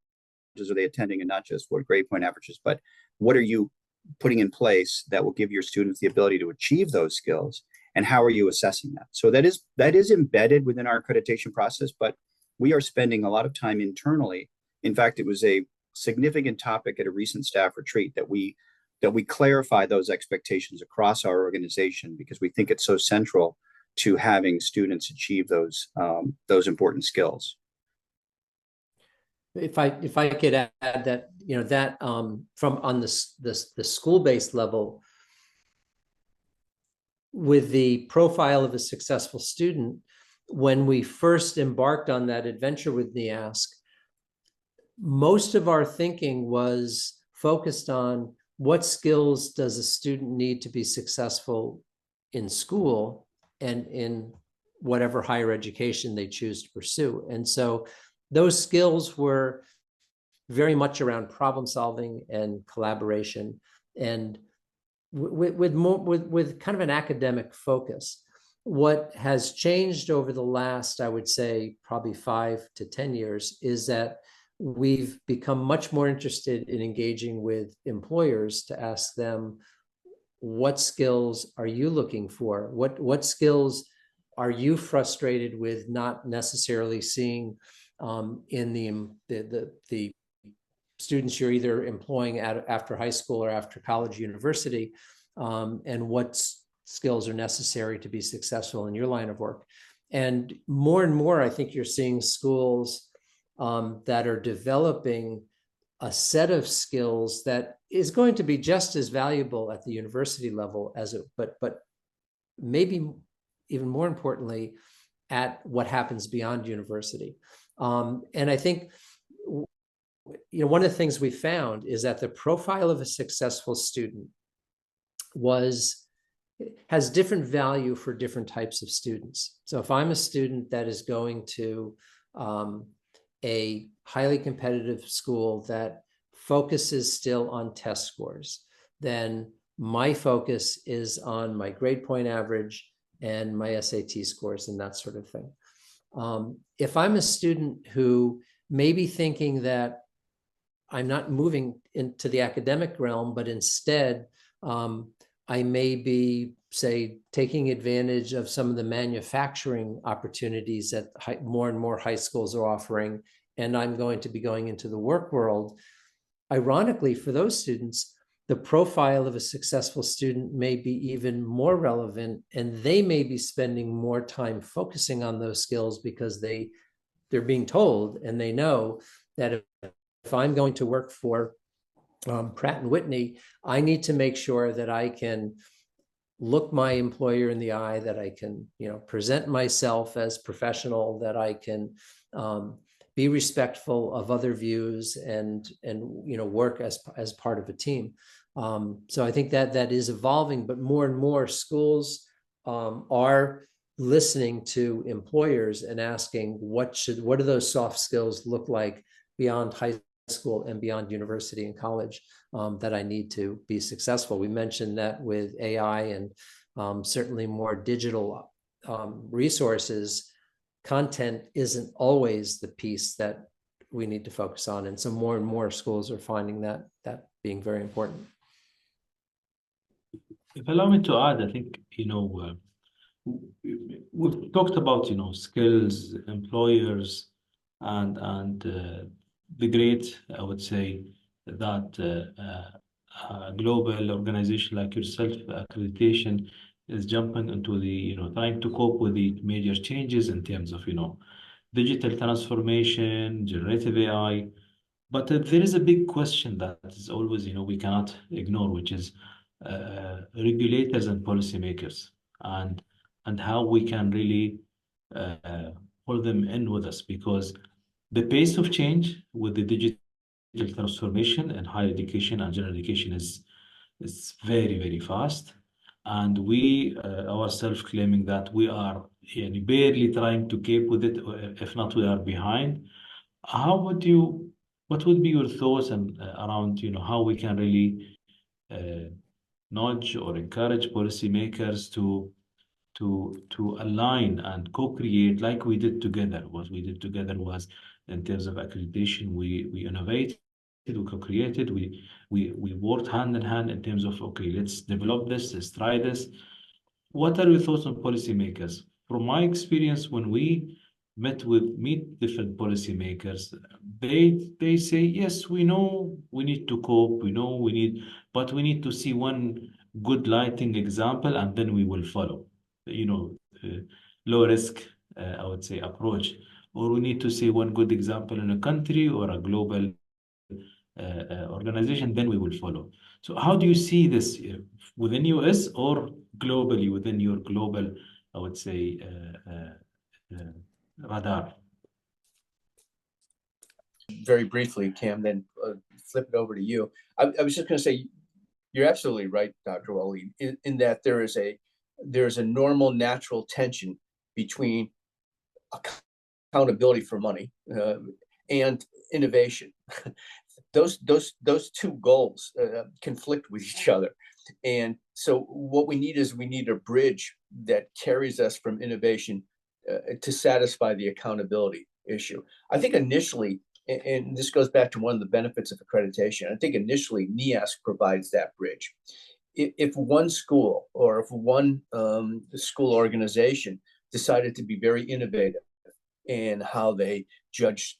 are they attending, and not just what grade point averages, but what are you putting in place that will give your students the ability to achieve those skills, and how are you assessing that? So that is embedded within our accreditation process, but we are spending a lot of time internally. In fact, it was a significant topic at a recent staff retreat that we clarify those expectations across our organization, because we think it's so central to having students achieve those important skills. If I could add that, that from on the school-based level, with the profile of a successful student, when we first embarked on that adventure with NEASC, most of our thinking was focused on what skills does a student need to be successful in school and in whatever higher education they choose to pursue. And so those skills were very much around problem solving and collaboration, and with kind of an academic focus. What has changed over the last, I would say, probably 5 to 10 years is that we've become much more interested in engaging with employers to ask them, what skills are you looking for? What skills are you frustrated with not necessarily seeing in the students you're either employing after high school or after college, university, and what skills are necessary to be successful in your line of work. And more, I think you're seeing schools that are developing a set of skills that is going to be just as valuable at the university level as but maybe even more importantly at what happens beyond university. And I think one of the things we found is that the profile of a successful student has different value for different types of students. So if I'm a student that is going to a highly competitive school that focuses still on test scores, then my focus is on my grade point average and my SAT scores and that sort of thing. If I'm a student who may be thinking that I'm not moving into the academic realm, but instead I may be, say, taking advantage of some of the manufacturing opportunities that more and more high schools are offering, and I'm going to be going into the work world. Ironically, for those students, the profile of a successful student may be even more relevant, and they may be spending more time focusing on those skills because they're being told and they know that if I'm going to work for Pratt & Whitney, I need to make sure that I can look my employer in the eye, that I can, present myself as professional, that I can be respectful of other views and work as part of a team. So I think that is evolving, but more and more schools are listening to employers and asking what do those soft skills look like beyond high school and beyond university and college that I need to be successful. We mentioned that with AI and certainly more digital resources, content isn't always the piece that we need to focus on. And so more and more schools are finding that being very important. If allow me to add, I think, we've talked about, skills, employers, and the great, I would say, that a global organization like yourself, Accreditation, is jumping into the, trying to cope with the major changes in terms of, digital transformation, generative AI. But there is a big question that is always, we cannot ignore, which is regulators and policymakers, and how we can really pull them in with us, because the pace of change with the digital transformation in higher education and general education is very, very fast. And we ourselves claiming that we are barely trying to keep with it, or if not, we are behind. What would be your thoughts and around, how we can really nudge or encourage policymakers to align and co-create like we did together? What we did together was, in terms of accreditation, we innovated, we co-created, we worked hand in hand in terms of, okay, let's develop this, let's try this. What are your thoughts on policymakers? From my experience, when we meet different policymakers, they say, yes, we know we need to cope, we know but we need to see one good lighting example, and then we will follow. Low risk, I would say, approach. Or we need to see one good example in a country or a global organization, then we will follow. So how do you see this within US or globally, within your global, I would say, radar? Very briefly, Cam, then flip it over to you. I was just going to say, you're absolutely right, Dr. Waleed, in that there is a normal, natural tension between accountability for money and innovation. Those two goals conflict with each other. And so what we need a bridge that carries us from innovation to satisfy the accountability issue. I think initially, and this goes back to one of the benefits of accreditation, I think initially NEASC provides that bridge. If one school or if one school organization decided to be very innovative in how they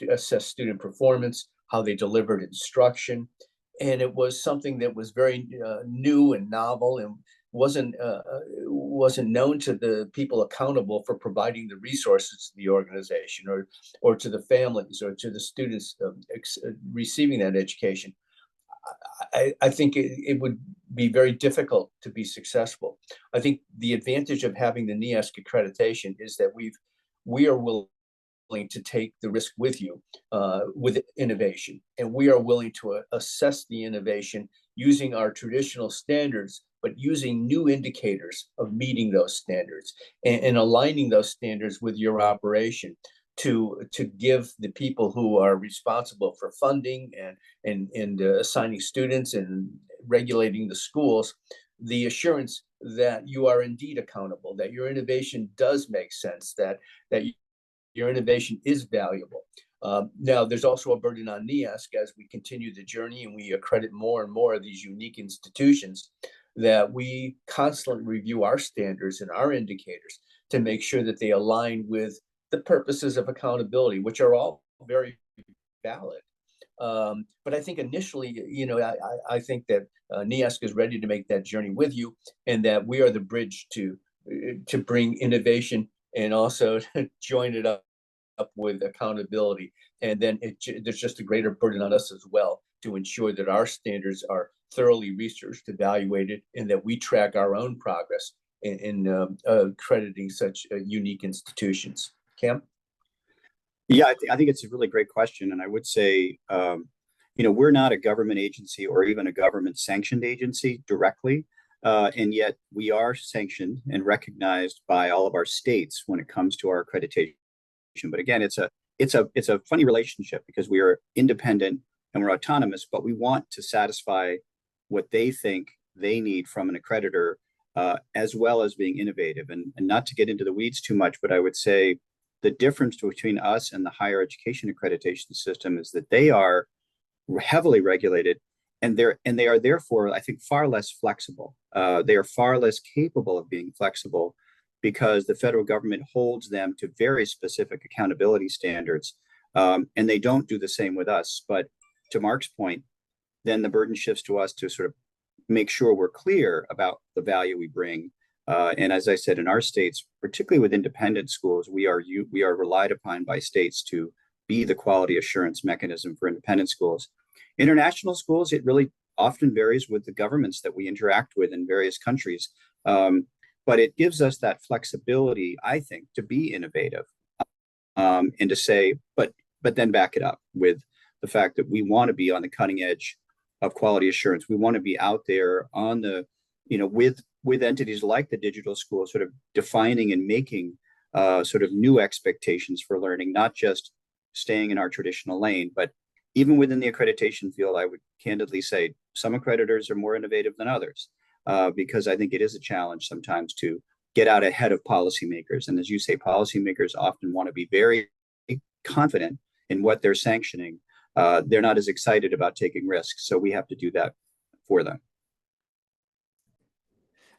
assess student performance, how they delivered instruction, and it was something that was very new and novel and wasn't known to the people accountable for providing the resources to the organization or to the families or to the students receiving that education. I think it would be very difficult to be successful. I think the advantage of having the NEASC accreditation is that we are willing to take the risk with you with innovation, and we are willing to assess the innovation using our traditional standards, but using new indicators of meeting those standards and aligning those standards with your operation to give the people who are responsible for funding and assigning students and regulating the schools the assurance that you are indeed accountable, that your innovation does make sense, that your innovation is valuable. Now, there's also a burden on NEASC as we continue the journey and we accredit more and more of these unique institutions, that we constantly review our standards and our indicators to make sure that they align with the purposes of accountability, which are all very valid. But I think initially, I think that NEASC is ready to make that journey with you, and that we are the bridge to bring innovation and also join it up with accountability. And then there's just a greater burden on us as well to ensure that our standards are thoroughly researched, evaluated, and that we track our own progress in accrediting such unique institutions. Cam? Yeah, I think it's a really great question. And I would say, we're not a government agency or even a government sanctioned agency directly. And yet we are sanctioned and recognized by all of our states when it comes to our accreditation. But again, it's a funny relationship because we are independent and we're autonomous, but we want to satisfy what they think they need from an accreditor, as well as being innovative. And not to get into the weeds too much, but I would say the difference between us and the higher education accreditation system is that they are heavily regulated, and they are therefore, I think, far less flexible. They are far less capable of being flexible because the federal government holds them to very specific accountability standards, and they don't do the same with us. But to Mark's point, then the burden shifts to us to sort of make sure we're clear about the value we bring. And as I said, in our states, particularly with independent schools, we are relied upon by states to be the quality assurance mechanism for independent schools. International schools, it really often varies with the governments that we interact with in various countries. But it gives us that flexibility, I think, to be innovative, and to say, but then back it up with the fact that we want to be on the cutting edge of quality assurance. We want to be out there on the, with entities like the digital school, sort of defining and making sort of new expectations for learning, not just staying in our traditional lane. But even within the accreditation field, I would candidly say some accreditors are more innovative than others, because I think it is a challenge sometimes to get out ahead of policymakers. And as you say, policymakers often want to be very confident in what they're sanctioning. They're not as excited about taking risks, so we have to do that for them.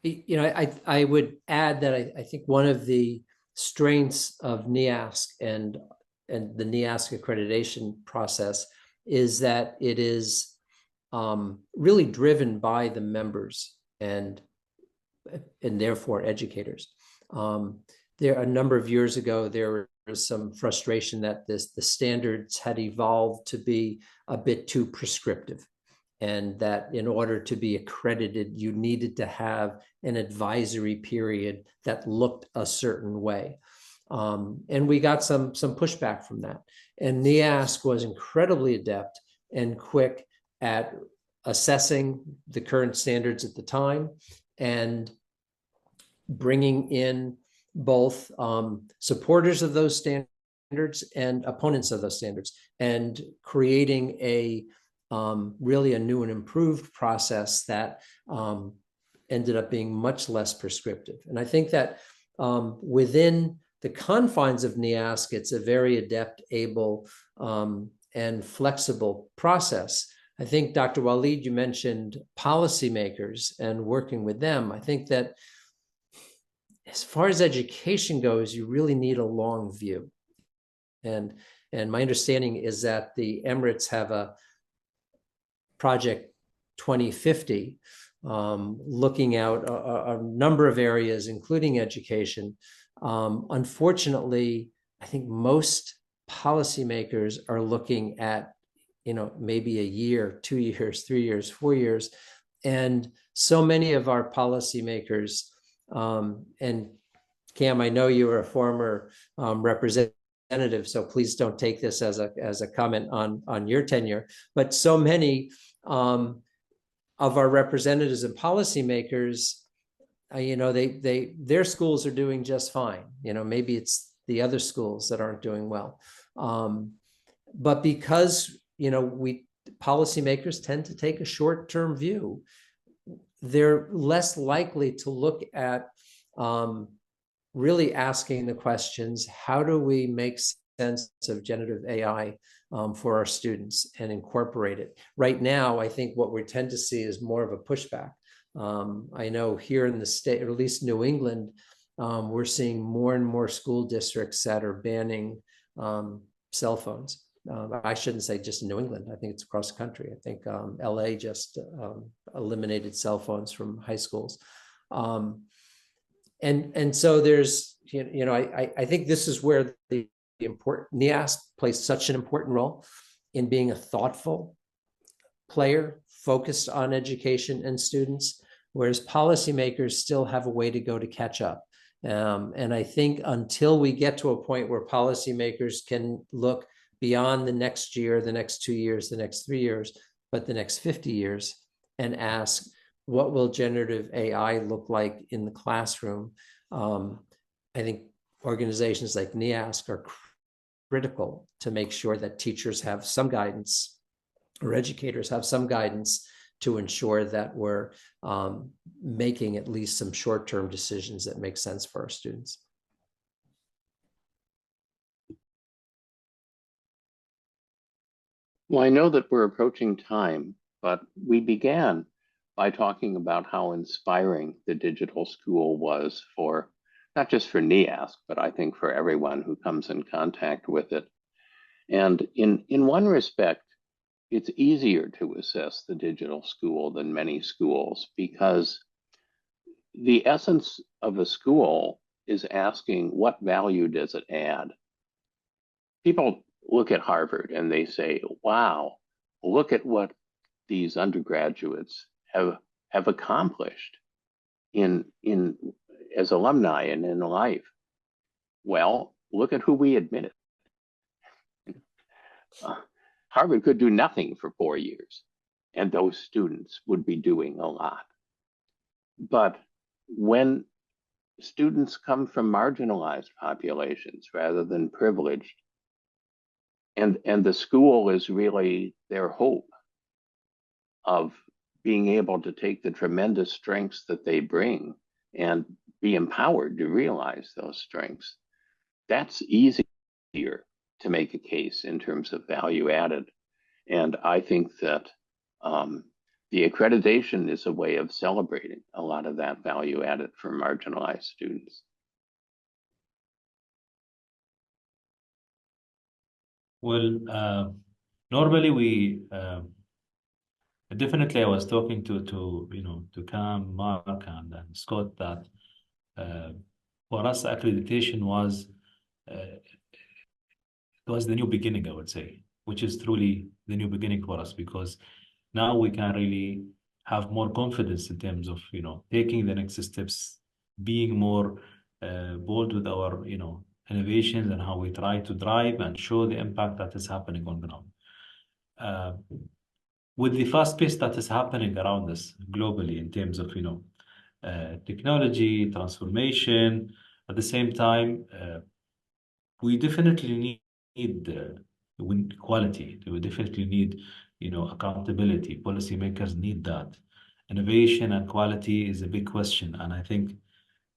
I would add that I think one of the strengths of NEASC and the NEASC accreditation process is that it is really driven by the members and therefore educators. There a number of years ago, there was some frustration that the standards had evolved to be a bit too prescriptive, and that in order to be accredited, you needed to have an advisory period that looked a certain way. And we got some pushback from that. And NEASC was incredibly adept and quick at assessing the current standards at the time and bringing in both supporters of those standards and opponents of those standards, and creating a really a new and improved process that ended up being much less prescriptive. And I think that within the confines of NEASC, it's a very adept, able, and flexible process. I think, Dr. Waleed, you mentioned policymakers and working with them. I think that as far as education goes, you really need a long view. And my understanding is that the Emirates have a Project 2050, looking out a number of areas, including education. Unfortunately, I think most policymakers are looking at, maybe a year, 2 years, 3 years, 4 years. And so many of our policymakers, and Cam, I know you were a former representative, so please don't take this as a comment on your tenure, but so many of our representatives and policymakers, their schools are doing just fine. Maybe it's the other schools that aren't doing well. But because, policymakers tend to take a short-term view, they're less likely to look at really asking the questions, how do we make sense of generative AI for our students and incorporate it? Right now, I think what we tend to see is more of a pushback. I know here in the state, or at least New England, we're seeing more and more school districts that are banning cell phones. I shouldn't say just in New England. I think it's across the country. I think LA just eliminated cell phones from high schools. And so there's, I think this is where the important NEASC plays such an important role in being a thoughtful player focused on education and students, whereas policymakers still have a way to go to catch up. And I think until we get to a point where policymakers can look beyond the next year, the next 2 years, the next 3 years, but the next 50 years, and ask, what will generative AI look like in the classroom? I think organizations like NEASC are critical to make sure that teachers have some guidance or educators have some guidance to ensure that we're making at least some short-term decisions that make sense for our students. Well, I know that we're approaching time, but we began by talking about how inspiring the digital school was for not just for NEASC, but I think for everyone who comes in contact with it. And in one respect, it's easier to assess the digital school than many schools because the essence of a school is asking, what value does it add? People look at Harvard and they say, wow, look at what these undergraduates have accomplished in as alumni and in life. Well, look at who we admitted. Harvard could do nothing for 4 years, and those students would be doing a lot. But when students come from marginalized populations rather than privileged, and the school is really their hope of being able to take the tremendous strengths that they bring and be empowered to realize those strengths, that's easier to make a case in terms of value added. And I think that the accreditation is a way of celebrating a lot of that value added for marginalized students. Well, normally we definitely I was talking to Cam, Mark, and Scott that for us accreditation was it was the new beginning, I would say, which is truly the new beginning for us because now we can really have more confidence in terms of taking the next steps, being more bold with our innovations and how we try to drive and show the impact that is happening on ground. With the fast pace that is happening around us globally in terms of technology transformation, at the same time we definitely need quality. We definitely need accountability. Policymakers need that. Innovation and quality is a big question, and I think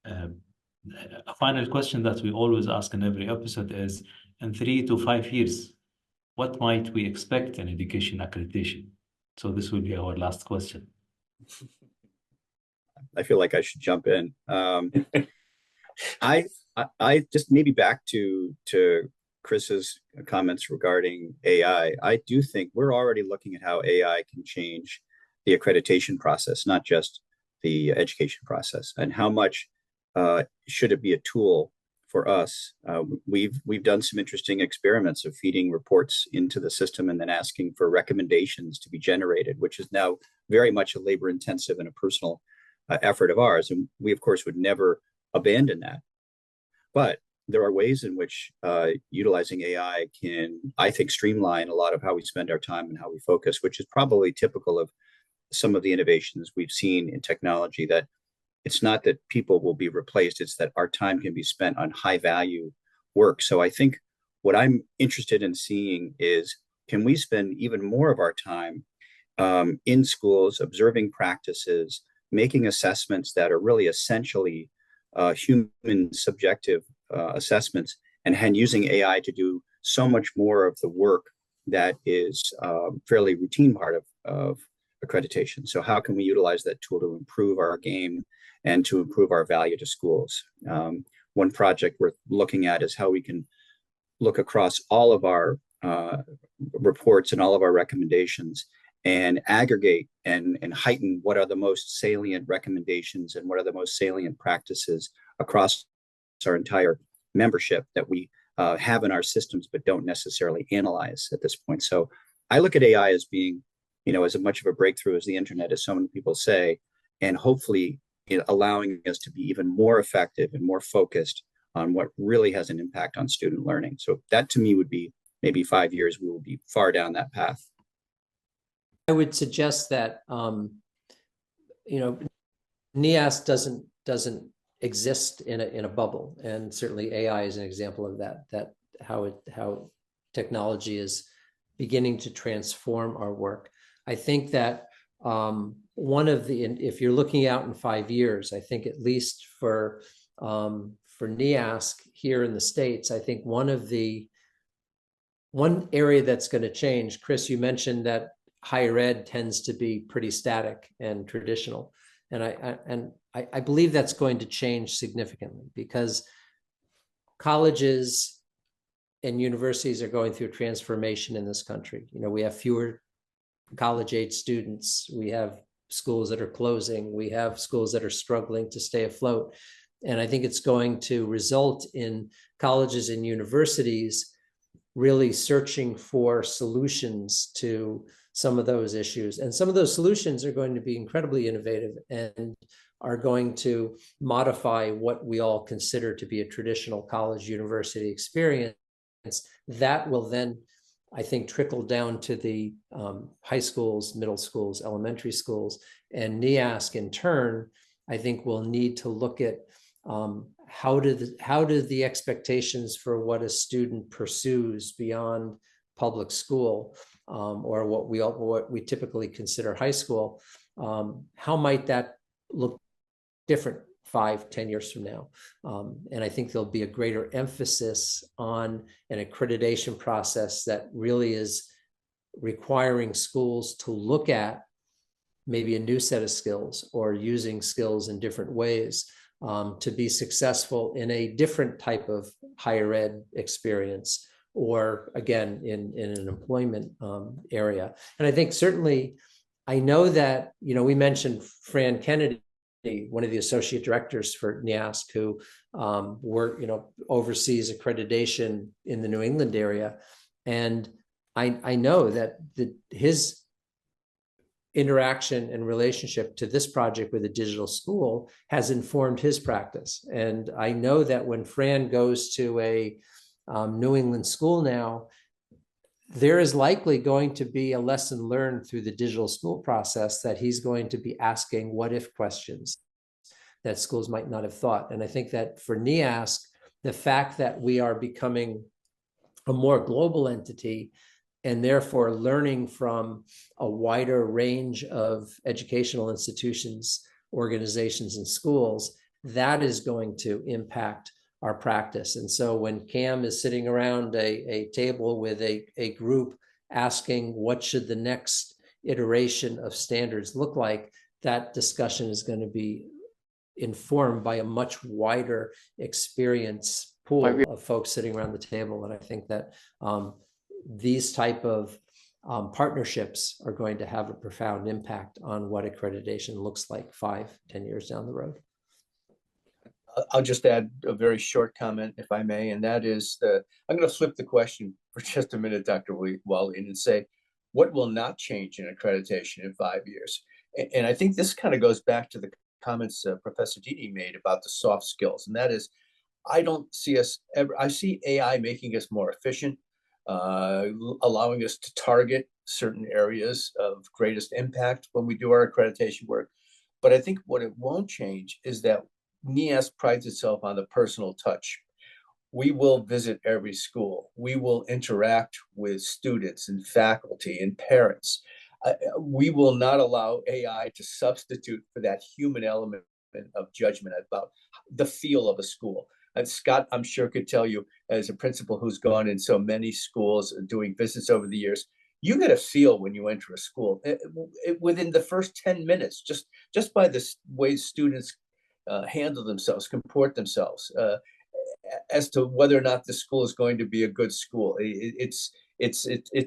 a final question that we always ask in every episode is, in 3 to 5 years, what might we expect in education accreditation? So this will be our last question. I feel like I should jump in. I just maybe back to Chris's comments regarding AI. I do think we're already looking at how AI can change the accreditation process, not just the education process, and how much should it be a tool for us. We've done some interesting experiments of feeding reports into the system and then asking for recommendations to be generated, which is now very much a labor intensive and a personal effort of ours. And we, of course, would never abandon that. But there are ways in which utilizing AI can, I think, streamline a lot of how we spend our time and how we focus, which is probably typical of some of the innovations we've seen in technology, that it's not that people will be replaced, it's that our time can be spent on high value work. So I think what I'm interested in seeing is, can we spend even more of our time in schools, observing practices, making assessments that are really essentially human subjective assessments, and using AI to do so much more of the work that is fairly routine part of accreditation. So how can we utilize that tool to improve our game and to improve our value to schools? One project we're looking at is how we can look across all of our reports and all of our recommendations and aggregate and heighten what are the most salient recommendations and what are the most salient practices across our entire membership that we have in our systems but don't necessarily analyze at this point. So I look at AI as being, as much of a breakthrough as the internet, as so many people say, and hopefully allowing us to be even more effective and more focused on what really has an impact on student learning. So that to me would be maybe 5 years, we will be far down that path. I would suggest that NEASC doesn't exist in a bubble, and certainly AI is an example of that. That how technology is beginning to transform our work. I think that if you're looking out in 5 years, I think at least for NEASC here in the States, I think one area that's going to change, Chris, you mentioned that higher ed tends to be pretty static and traditional. And I believe that's going to change significantly, because colleges and universities are going through transformation in this country. We have fewer college-age students. We have schools that are closing. We have schools that are struggling to stay afloat. And I think it's going to result in colleges and universities really searching for solutions to some of those issues. And some of those solutions are going to be incredibly innovative and are going to modify what we all consider to be a traditional college university experience. That will then, I think, trickle down to the high schools, middle schools, elementary schools, and NEASC in turn, I think, will need to look at how do the expectations for what a student pursues beyond public school, or what we typically consider high school, how might that look different 5-10 years from now? And I think there'll be a greater emphasis on an accreditation process that really is requiring schools to look at maybe a new set of skills, or using skills in different ways to be successful in a different type of higher ed experience, or again, in an employment area. And I think certainly, I know that, we mentioned Fran Kennedy, one of the associate directors for NEASC, who oversees accreditation in the New England area. And I know that his interaction and relationship to this project with a digital school has informed his practice. And I know that when Fran goes to a New England school now, there is likely going to be a lesson learned through the digital school process that he's going to be asking what if questions that schools might not have thought. And I think that for NEASC, the fact that we are becoming a more global entity, and therefore learning from a wider range of educational institutions, organizations, and schools, that is going to impact our practice. And so when Cam is sitting around a table with a group asking what should the next iteration of standards look like, that discussion is going to be informed by a much wider experience pool of folks sitting around the table. And I think that these type of partnerships are going to have a profound impact on what accreditation looks like 5-10 years down the road. I'll just add a very short comment, if I may, and that is I'm going to flip the question for just a minute, Dr. Waleed, and say, what will not change in accreditation in 5 years? And I think this kind of goes back to the comments Professor Dede made about the soft skills, and that is, I don't see us ever. I see AI making us more efficient, allowing us to target certain areas of greatest impact when we do our accreditation work. But I think what it won't change is that NEASC prides itself on the personal touch. We will visit every school. We will interact with students and faculty and parents. We will not allow AI to substitute for that human element of judgment about the feel of a school. And Scott, I'm sure, could tell you, as a principal who's gone in so many schools doing business over the years, you get a feel when you enter a school within the first 10 minutes, just by the way students handle themselves, comport themselves, as to whether or not the school is going to be a good school. It's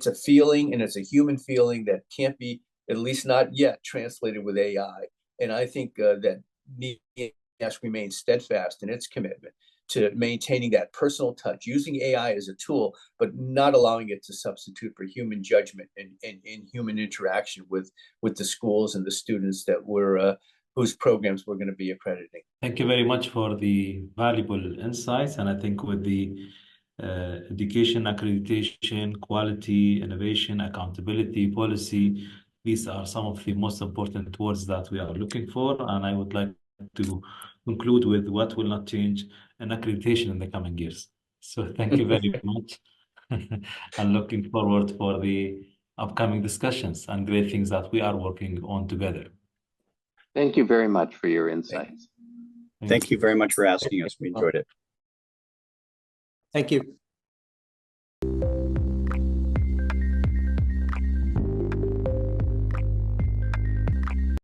a feeling, and it's a human feeling that can't be, at least not yet, translated with AI. And I think that NEASC remains steadfast in its commitment to maintaining that personal touch, using AI as a tool, but not allowing it to substitute for human judgment and human interaction with the schools and the students that whose programs we're going to be accrediting. Thank you very much for the valuable insights. And I think with the education, accreditation, quality, innovation, accountability, policy, these are some of the most important words that we are looking for. And I would like to conclude with what will not change in accreditation in the coming years. So thank you very much. and looking forward for the upcoming discussions and great things that we are working on together. Thank you very much for your insights. Thank you very much for asking us. We enjoyed it. Thank you.